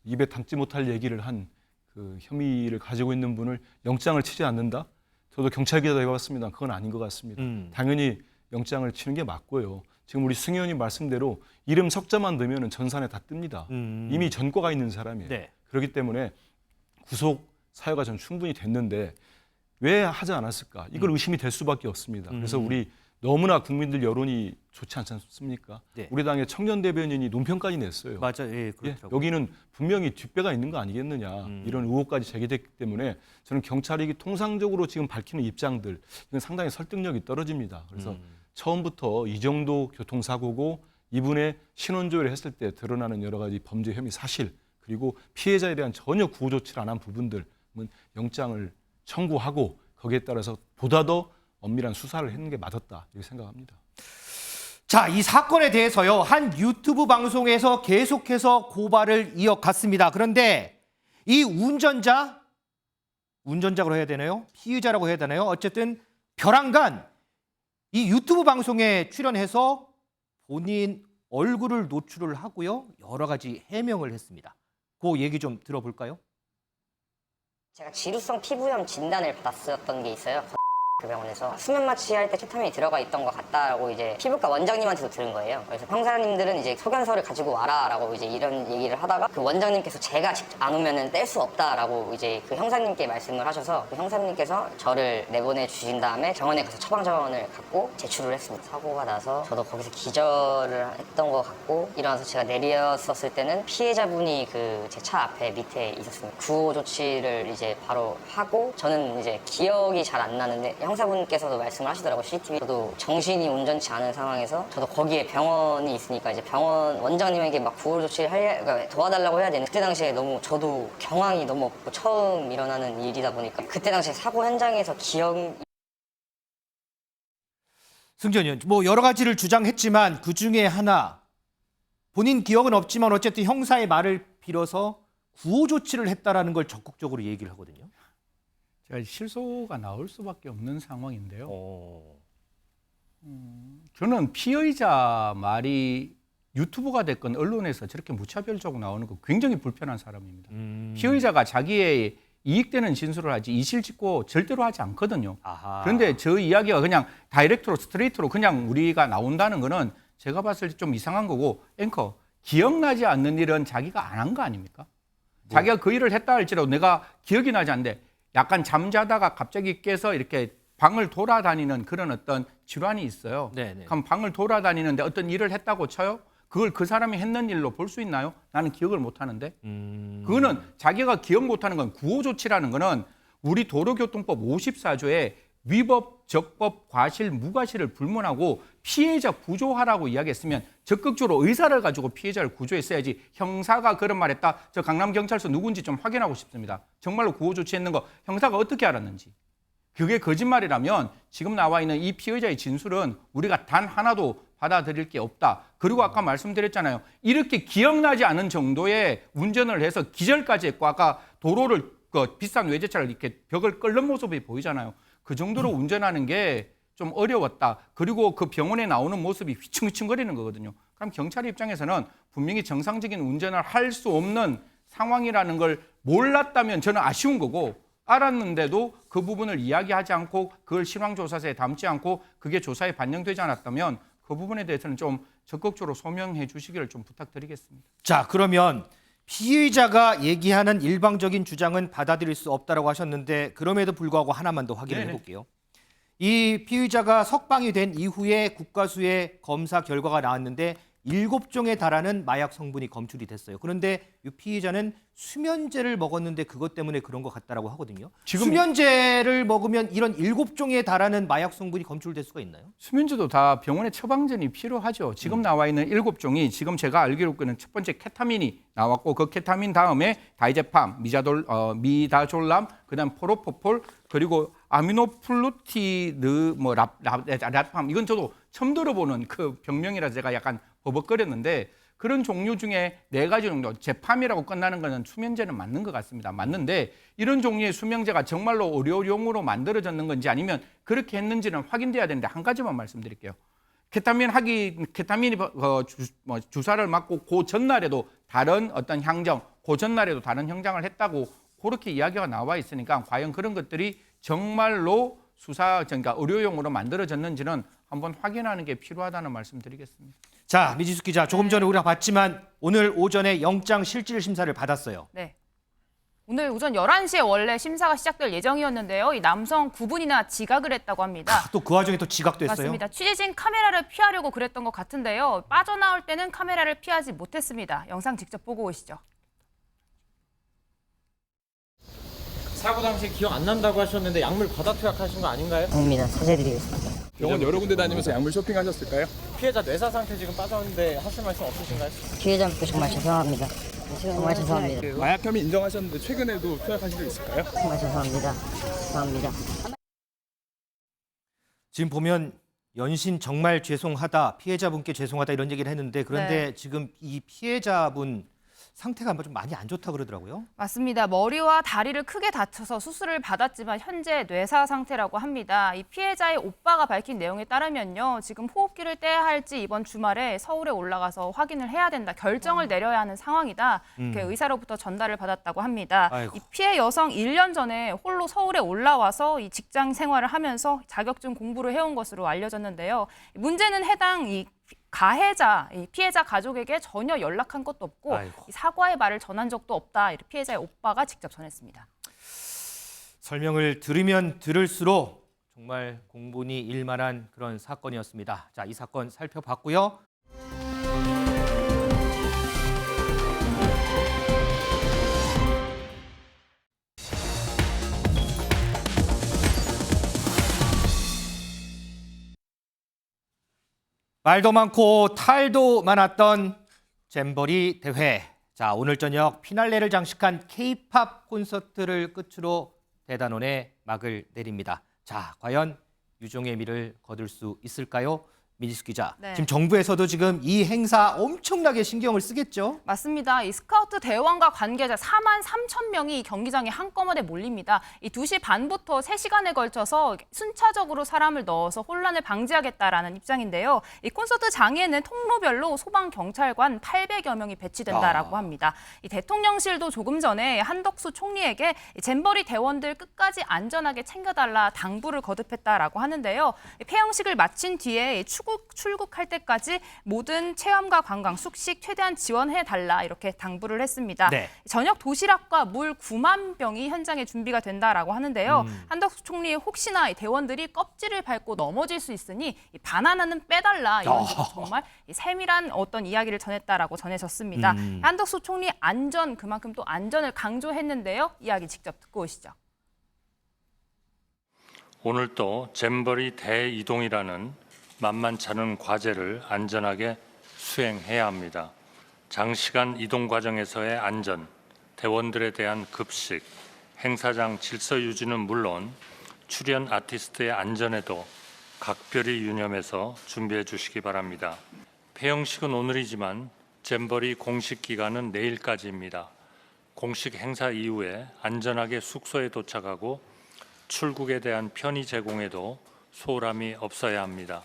입에 담지 못할 얘기를 한 그 혐의를 가지고 있는 분을 영장을 치지 않는다? 저도 경찰 기자도 해봤습니다. 그건 아닌 것 같습니다. 당연히 영장을 치는 게 맞고요. 지금 우리 승 의원님 말씀대로 이름 석자만 넣으면 전산에 다 뜹니다. 이미 전과가 있는 사람이에요. 네. 그렇기 때문에 구속 사유가 전 충분히 됐는데 왜 하지 않았을까? 이걸 의심이 될 수밖에 없습니다. 그래서 우리 너무나 국민들 여론이 좋지 않지 않습니까? 네. 우리 당의 청년 대변인이 논평까지 냈어요. 맞아요. 예, 그렇죠. 여기는 분명히 뒷배가 있는 거 아니겠느냐 이런 의혹까지 제기됐기 때문에 저는 경찰이 통상적으로 지금 밝히는 입장들 이건 상당히 설득력이 떨어집니다. 그래서 처음부터 이 정도 교통사고고 이분의 신원조회를 했을 때 드러나는 여러 가지 범죄 혐의 사실 그리고 피해자에 대한 전혀 구호 조치를 안 한 부분들은 영장을 청구하고 거기에 따라서 보다 더 엄밀한 수사를 했는 게 맞았다 이렇게 생각합니다. 자, 이 사건에 대해서요. 한 유튜브 방송에서 계속해서 고발을 이어갔습니다. 그런데 이 운전자라고 해야 되나요? 피의자라고 해야 되나요? 어쨌든 벼랑간 이 유튜브 방송에 출연해서 본인 얼굴을 노출을 하고요. 여러 가지 해명을 했습니다. 그 얘기 좀 들어볼까요? 제가 지루성 피부염 진단을 받았었던 게 있어요. 그 병원에서 수면 마취할 때 케타민이 들어가 있던 것 같다라고 이제 피부과 원장님한테도 들은 거예요. 그래서 형사님들은 이제 소견서를 가지고 와라라고 이제 이런 얘기를 하다가 그 원장님께서 제가 직접 안 오면은 뗄 수 없다라고 이제 그 형사님께 말씀을 하셔서 그 형사님께서 저를 내보내 주신 다음에 병원에 가서 처방 전원을 갖고 제출을 했습니다. 사고가 나서 저도 거기서 기절을 했던 것 같고 일어나서 제가 내렸었을 때는 피해자분이 그 제 차 앞에 밑에 있었습니다. 구호 조치를 이제 바로 하고 저는 이제 기억이 잘 안 나는데 형사분께서도 말씀을 하시더라고요. CCTV. 저도 정신이 온전치 않은 상황에서 저도 거기에 병원이 있으니까 이제 병원 원장님에게 막 구호 조치를 그러니까 도와달라고 해야 되는 그때 당시에 너무 저도 경황이 너무 없고 처음 일어나는 일이다 보니까 그때 당시에 사고 현장에서 승전 의원, 뭐 여러 가지를 주장했지만 그 중에 하나 본인 기억은 없지만 어쨌든 형사의 말을 빌어서 구호 조치를 했다라는 걸 적극적으로 얘기를 하거든요. 제가 실소가 나올 수밖에 없는 상황인데요. 저는 피의자 말이 유튜브가 됐건 언론에서 저렇게 무차별적으로 나오는 거 굉장히 불편한 사람입니다. 피의자가 자기의 이익되는 진술을 하지 이실직고 절대로 하지 않거든요. 아하. 그런데 저 이야기가 그냥 다이렉트로 스트레이트로 그냥 우리가 나온다는 거는 제가 봤을 때 좀 이상한 거고 앵커 기억나지 않는 일은 자기가 안 한 거 아닙니까? 자기가 그 일을 했다 할지라도 내가 기억이 나지 않는데 약간 잠자다가 갑자기 깨서 이렇게 방을 돌아다니는 그런 어떤 질환이 있어요. 네네. 그럼 방을 돌아다니는데 어떤 일을 했다고 쳐요? 그걸 그 사람이 했는 일로 볼 수 있나요? 나는 기억을 못 하는데. 그거는 자기가 기억 못 하는 건 구호 조치라는 거는 우리 도로교통법 54조에 위법, 적법, 과실, 무과실을 불문하고 피해자 구조하라고 이야기했으면 적극적으로 의사를 가지고 피해자를 구조했어야지 형사가 그런 말 했다. 저 강남경찰서 누군지 좀 확인하고 싶습니다. 정말로 구호 조치했는 거 형사가 어떻게 알았는지. 그게 거짓말이라면 지금 나와 있는 이 피해자의 진술은 우리가 단 하나도 받아들일 게 없다. 그리고 아까 말씀드렸잖아요. 이렇게 기억나지 않은 정도의 운전을 해서 기절까지 했고 아까 도로를 비싼 외제차를 이렇게 벽을 끓는 모습이 보이잖아요. 그 정도로 운전하는 게 좀 어려웠다. 그리고 그 병원에 나오는 모습이 휘청휘청거리는 거거든요. 그럼 경찰 입장에서는 분명히 정상적인 운전을 할 수 없는 상황이라는 걸 몰랐다면 저는 아쉬운 거고 알았는데도 그 부분을 이야기하지 않고 그걸 실황조사서에 담지 않고 그게 조사에 반영되지 않았다면 그 부분에 대해서는 좀 적극적으로 소명해 주시기를 좀 부탁드리겠습니다. 자, 그러면 피의자가 얘기하는 일방적인 주장은 받아들일 수 없다라고 하셨는데 그럼에도 불구하고 하나만 더 확인해 볼게요. 이 피의자가 석방이 된 이후에 국가수의 검사 결과가 나왔는데 7종에 달하는 마약 성분이 검출이 됐어요. 그런데 이 피의자는 수면제를 먹었는데 그것 때문에 그런 것 같다라고 하거든요. 수면제를 먹으면 이런 7종에 달하는 마약 성분이 검출될 수가 있나요? 수면제도 다 병원에 처방전이 필요하죠. 지금 나와 있는 7종이 지금 제가 알기로는 첫 번째 케타민이 나왔고 그 케타민 다음에 다이제팜, 미다졸람, 그다음 포로포폴 그리고 아미노플루티드 라팜 이건 저도 처음 들어보는 그 병명이라 제가 약간 버벅거렸는데 그런 종류 중에 4가지 정도 제팜이라고 끝나는 것은 수면제는 맞는 것 같습니다. 맞는데 이런 종류의 수면제가 정말로 의료용으로 만들어졌는 건지 아니면 그렇게 했는지는 확인돼야 되는데 한 가지만 말씀드릴게요. 케타민이 주사를 맞고 그 전날에도 다른 어떤 향정, 그 전날에도 다른 형장을 했다고 그렇게 이야기가 나와 있으니까 과연 그런 것들이 정말로 그러니까 의료용으로 만들어졌는지는 한번 확인하는 게 필요하다는 말씀드리겠습니다. 자, 미지숙 기자, 조금 전에 우리가 봤지만 오늘 오전에 영장 실질 심사를 받았어요. 네. 오늘 오전 11시에 원래 심사가 시작될 예정이었는데요. 이 남성 9분이나 지각을 했다고 합니다. 또 그 와중에 또 지각도 했어요? 맞습니다. 취재진 카메라를 피하려고 그랬던 것 같은데요. 빠져나올 때는 카메라를 피하지 못했습니다. 영상 직접 보고 오시죠. 사고 당시 기억 안 난다고 하셨는데 약물 과다 투약하신 거 아닌가요? 아닙니다. 사죄드리겠습니다. 병원 여러 군데 다니면서 약물 쇼핑하셨을까요? 피해자 뇌사 상태 지금 빠졌는데 하실 말씀 없으신가요? 피해자분께 정말 죄송합니다. 정말 죄송합니다. 마약 혐의 인정하셨는데 최근에도 투약하신 적 있을까요? 정말 죄송합니다. 죄송합니다. 지금 보면 연신 정말 죄송하다, 피해자분께 죄송하다 이런 얘기를 했는데 그런데 지금 이 피해자분 상태가 좀 많이 안 좋다 그러더라고요. 맞습니다. 머리와 다리를 크게 다쳐서 수술을 받았지만 현재 뇌사 상태라고 합니다. 이 피해자의 오빠가 밝힌 내용에 따르면요. 지금 호흡기를 떼야 할지 이번 주말에 서울에 올라가서 확인을 해야 된다. 결정을 내려야 하는 상황이다. 이렇게 의사로부터 전달을 받았다고 합니다. 이 피해 여성 1년 전에 홀로 서울에 올라와서 이 직장 생활을 하면서 자격증 공부를 해온 것으로 알려졌는데요. 문제는 해당 이 가해자, 이 피해자 가족에게 전혀 연락한 것도 없고 이 사과의 말을 전한 적도 없다. 이렇게 피해자의 오빠가 직접 전했습니다. 설명을 들으면 들을수록 정말 공분이 일만한 그런 사건이었습니다. 자, 이 사건 살펴봤고요. 말도 많고 탈도 많았던 잼버리 대회. 자, 오늘 저녁 피날레를 장식한 K-팝 콘서트를 끝으로 대단원에 막을 내립니다. 자, 과연 유종의 미를 거둘 수 있을까요? 민지수 기자, 지금 정부에서도 지금 이 행사 엄청나게 신경을 쓰겠죠? 맞습니다. 이 스카우트 대원과 관계자 4만 3천 명이 경기장에 한꺼번에 몰립니다. 이 2시 반부터 3시간에 걸쳐서 순차적으로 사람을 넣어서 혼란을 방지하겠다라는 입장인데요. 이 콘서트장에는 통로별로 소방 경찰관 800여 명이 배치된다라고 합니다. 이 대통령실도 조금 전에 한덕수 총리에게 잼버리 대원들 끝까지 안전하게 챙겨달라 당부를 거듭했다라고 하는데요. 폐영식을 마친 뒤에 출국할 때까지 모든 체험과 관광, 숙식 최대한 지원해달라 이렇게 당부를 했습니다. 저녁 도시락과 물 9만 병이 현장에 준비가 된다라고 하는데요. 한덕수 총리 혹시나 대원들이 껍질을 밟고 넘어질 수 있으니 바나나는 빼달라 이런 식으로 정말 세밀한 어떤 이야기를 전했다라고 전해졌습니다. 한덕수 총리 안전 그만큼 또 안전을 강조했는데요. 이야기 직접 듣고 오시죠. 오늘도 잼버리 대이동이라는 만만찮은 과제를 안전하게 수행해야 합니다. 장시간 이동 과정에서의 안전, 대원들에 대한 급식, 행사장 질서 유지는 물론 출연 아티스트의 안전에도 각별히 유념해서 준비해 주시기 바랍니다. 폐영식은 오늘이지만 잼버리 공식 기간은 내일까지입니다. 공식 행사 이후에 안전하게 숙소에 도착하고 출국에 대한 편의 제공에도 소홀함이 없어야 합니다.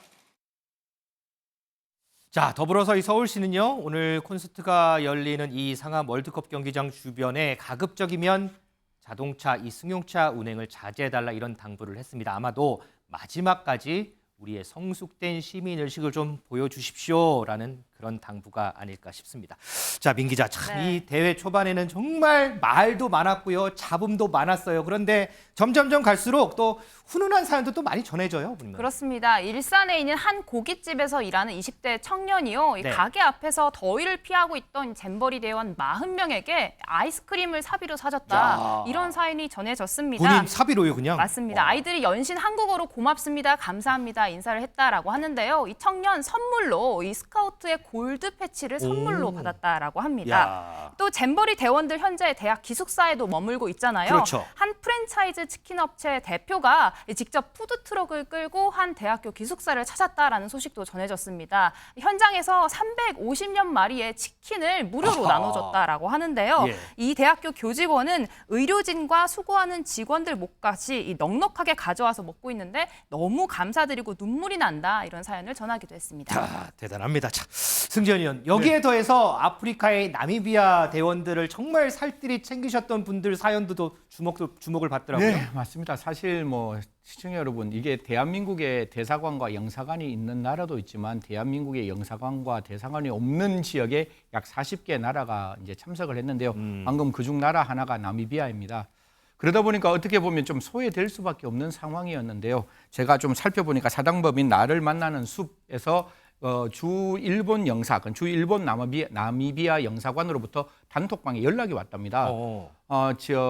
자, 더불어서 이 서울시는요, 오늘 콘서트가 열리는 이 상암 월드컵 경기장 주변에 가급적이면 자동차, 이 승용차 운행을 자제해달라 이런 당부를 했습니다. 아마도 마지막까지 우리의 성숙된 시민의식을 좀 보여주십시오라는 그런 당부가 아닐까 싶습니다. 자, 민 기자, 참 이 대회 초반에는 정말 말도 많았고요. 잡음도 많았어요. 그런데 점점점 갈수록 또 훈훈한 사연도 또 많이 전해져요. 보면. 그렇습니다. 일산에 있는 한 고깃집에서 일하는 20대 청년이요. 이 가게 앞에서 더위를 피하고 있던 잼버리 대원 40명에게 아이스크림을 사비로 사줬다. 이런 사연이 전해졌습니다. 본인 사비로요, 그냥? 맞습니다. 아이들이 연신 한국어로 고맙습니다, 감사합니다 인사를 했다라고 하는데요. 이 청년 선물로 이 스카우트의 골드 패치를 선물로 받았다라고 합니다. 또 잼버리 대원들 현재 대학 기숙사에도 머물고 있잖아요. 그렇죠. 한 프랜차이즈 치킨 업체 대표가 직접 푸드트럭을 끌고 한 대학교 기숙사를 찾았다라는 소식도 전해졌습니다. 현장에서 350여 마리의 치킨을 무료로 나눠줬다라고 하는데요. 이 대학교 교직원은 의료진과 수고하는 직원들 몫까지 넉넉하게 가져와서 먹고 있는데 너무 감사드리고 눈물이 난다 이런 사연을 전하기도 했습니다. 대단합니다. 자, 승지현 의원, 여기에 더해서 아프리카의 나미비아 대원들을 정말 살뜰히 챙기셨던 분들 사연도 주목을 받더라고요. 네, 맞습니다. 사실 뭐 시청자 여러분, 이게 대한민국의 대사관과 영사관이 있는 나라도 있지만 대한민국의 영사관과 대사관이 없는 지역에 약 40개 나라가 이제 참석을 했는데요. 방금 그중 나라 하나가 나미비아입니다. 그러다 보니까 어떻게 보면 좀 소외될 수밖에 없는 상황이었는데요. 제가 좀 살펴보니까 사당법인 나를 만나는 숲에서 주 일본 영사, 주 일본 나미비아 영사관으로부터 단톡방에 연락이 왔답니다.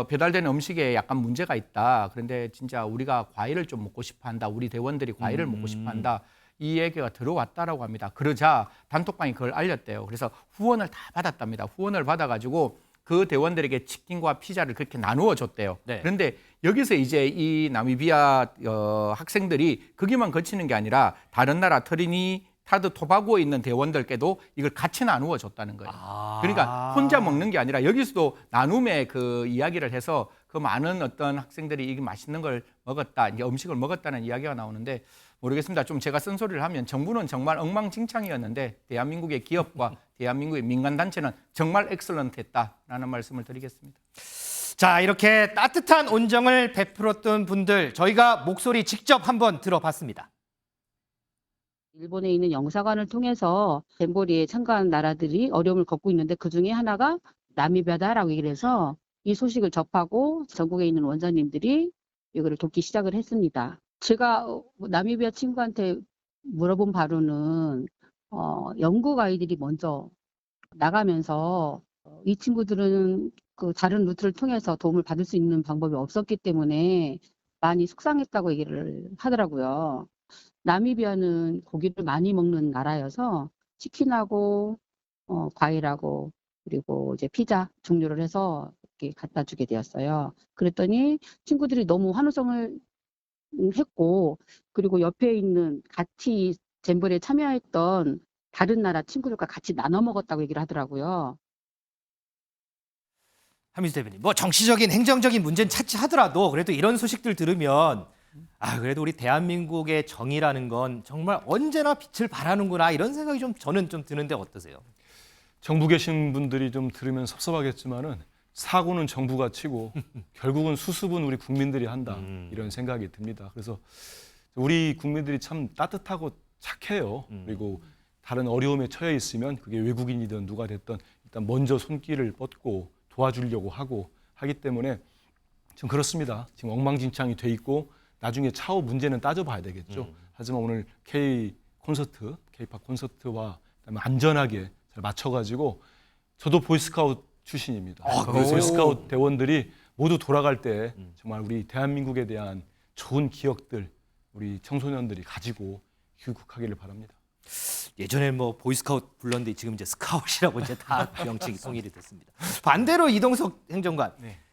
배달된 음식에 약간 문제가 있다. 그런데 진짜 우리가 과일을 좀 먹고 싶어한다. 우리 대원들이 과일을 먹고 싶어한다. 이 얘기가 들어왔다라고 합니다. 그러자 단톡방이 그걸 알렸대요. 그래서 후원을 다 받았답니다. 후원을 받아가지고 그 대원들에게 치킨과 피자를 그렇게 나누어 줬대요. 네. 그런데 여기서 이제 이 나미비아 학생들이 거기만 거치는 게 아니라 다른 나라 트리니타드 토바고에 있는 대원들께도 이걸 같이 나누어 줬다는 거예요. 그러니까 혼자 먹는 게 아니라 여기서도 나눔의 그 이야기를 해서 그 많은 어떤 학생들이 이게 맛있는 걸 먹었다, 이제 음식을 먹었다는 이야기가 나오는데 모르겠습니다. 좀 제가 쓴소리를 하면 정부는 정말 엉망진창이었는데 대한민국의 기업과 대한민국의 민간단체는 정말 엑설런트했다라는 말씀을 드리겠습니다. 자, 이렇게 따뜻한 온정을 베풀었던 분들 저희가 목소리 직접 한번 들어봤습니다. 일본에 있는 영사관을 통해서 잼버리에 참가한 나라들이 어려움을 겪고 있는데 그중에 하나가 나미비아다라고 얘기를 해서 이 소식을 접하고 전국에 있는 원장님들이 이거를 돕기 시작을 했습니다. 제가 나미비아 친구한테 물어본 바로는 영국 아이들이 먼저 나가면서 이 친구들은 그 다른 루트를 통해서 도움을 받을 수 있는 방법이 없었기 때문에 많이 속상했다고 얘기를 하더라고요. 나미비아는 고기를 많이 먹는 나라여서 치킨하고 과일하고 그리고 이제 피자 종류를 해서 이렇게 갖다 주게 되었어요. 그랬더니 친구들이 너무 환호성을 했고 그리고 옆에 있는 같이 잼버리에 참여했던 다른 나라 친구들과 같이 나눠 먹었다고 얘기를 하더라고요. 한민수 대변인, 뭐 정치적인 행정적인 문제는 차치하더라도 그래도 이런 소식들 들으면 그래도 우리 대한민국의 정의라는 건 정말 언제나 빛을 발하는구나 이런 생각이 저는 좀 드는데 어떠세요? 정부 계신 분들이 좀 들으면 섭섭하겠지만은 사고는 정부가 치고 결국은 수습은 우리 국민들이 한다 이런 생각이 듭니다. 그래서 우리 국민들이 참 따뜻하고 착해요. 그리고 다른 어려움에 처해 있으면 그게 외국인이든 누가 됐든 일단 먼저 손길을 뻗고 도와주려고 하기 때문에 지금 그렇습니다. 지금 엉망진창이 돼 있고 나중에 차후 문제는 따져봐야 되겠죠. 하지만 오늘 K-팝 콘서트와 그다음에 안전하게 잘 맞춰가지고 저도 보이스카우트 출신입니다. 보이스카우트 대원들이 모두 돌아갈 때 정말 우리 대한민국에 대한 좋은 기억들 우리 청소년들이 가지고 귀국하기를 바랍니다. 예전에 뭐 보이스카우트 불렀는데 지금 이제 스카웃이라고 이제 다 명칭이 통일이 됐습니다. 반대로 이동석 행정관,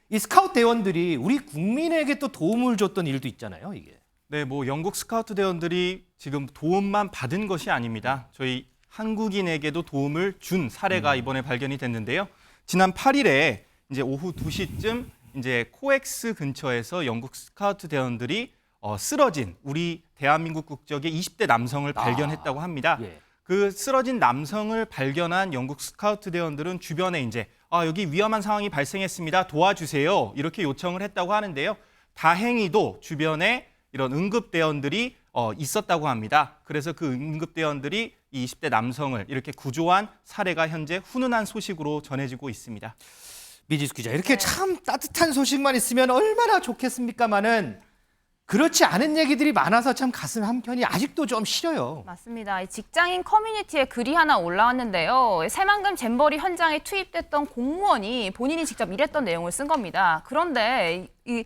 이 스카우트 대원들이 우리 국민에게 또 도움을 줬던 일도 있잖아요, 이게. 네, 뭐 영국 스카우트 대원들이 지금 도움만 받은 것이 아닙니다. 저희 한국인에게도 도움을 준 사례가 이번에 발견이 됐는데요. 지난 8일에 이제 오후 2시쯤 이제 코엑스 근처에서 영국 스카우트 대원들이 쓰러진 우리 대한민국 국적의 20대 남성을 발견했다고 합니다. 예. 그 쓰러진 남성을 발견한 영국 스카우트 대원들은 주변에 이제 여기 위험한 상황이 발생했습니다. 도와주세요. 이렇게 요청을 했다고 하는데요. 다행히도 주변에 이런 응급대원들이 있었다고 합니다. 그래서 그 응급대원들이 이 20대 남성을 이렇게 구조한 사례가 현재 훈훈한 소식으로 전해지고 있습니다. 미지수 기자, 이렇게 참 따뜻한 소식만 있으면 얼마나 좋겠습니까마는 그렇지 않은 얘기들이 많아서 참 가슴 한켠이 아직도 좀 시려요. 맞습니다. 직장인 커뮤니티에 글이 하나 올라왔는데요. 새만금 잼버리 현장에 투입됐던 공무원이 본인이 직접 일했던 내용을 쓴 겁니다. 그런데 이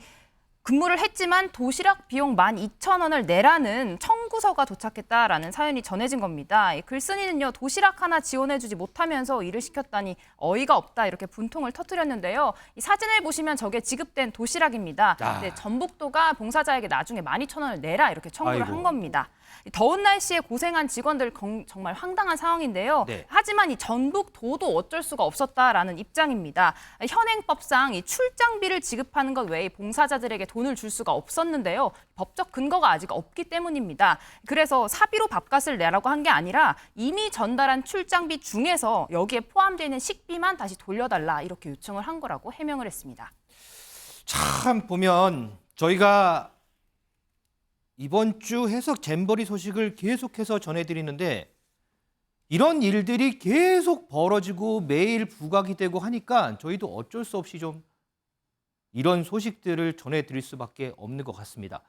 근무를 했지만 도시락 비용 12,000원을 내라는 청구서가 도착했다라는 사연이 전해진 겁니다. 글쓴이는요, 도시락 하나 지원해주지 못하면서 일을 시켰다니 어이가 없다 이렇게 분통을 터뜨렸는데요. 이 사진을 보시면 저게 지급된 도시락입니다. 네, 전북도가 봉사자에게 나중에 12,000원을 내라 이렇게 청구를 한 겁니다. 더운 날씨에 고생한 직원들 정말 황당한 상황인데요. 네. 하지만 이 전북도도 어쩔 수가 없었다라는 입장입니다. 현행법상 이 출장비를 지급하는 것 외에 봉사자들에게 돈을 줄 수가 없었는데요. 법적 근거가 아직 없기 때문입니다. 그래서 사비로 밥값을 내라고 한 게 아니라 이미 전달한 출장비 중에서 여기에 포함되어 있는 식비만 다시 돌려달라 이렇게 요청을 한 거라고 해명을 했습니다. 참 보면 저희가 이번 주 해석 잼버리 소식을 계속해서 전해드리는데 이런 일들이 계속 벌어지고 매일 부각이 되고 하니까 저희도 어쩔 수 없이 좀 이런 소식들을 전해드릴 수밖에 없는 것 같습니다.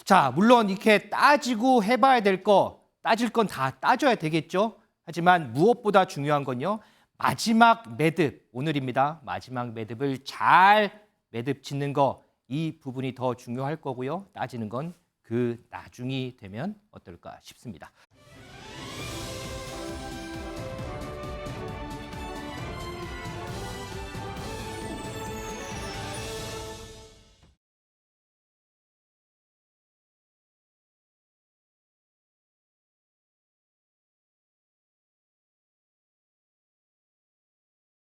자, 물론 이렇게 따지고 해봐야 될 거, 따질 건 다 따져야 되겠죠. 하지만 무엇보다 중요한 건요. 마지막 매듭, 오늘입니다. 마지막 매듭을 잘 매듭 짓는 거, 이 부분이 더 중요할 거고요. 따지는 건 그 나중이 되면 어떨까 싶습니다.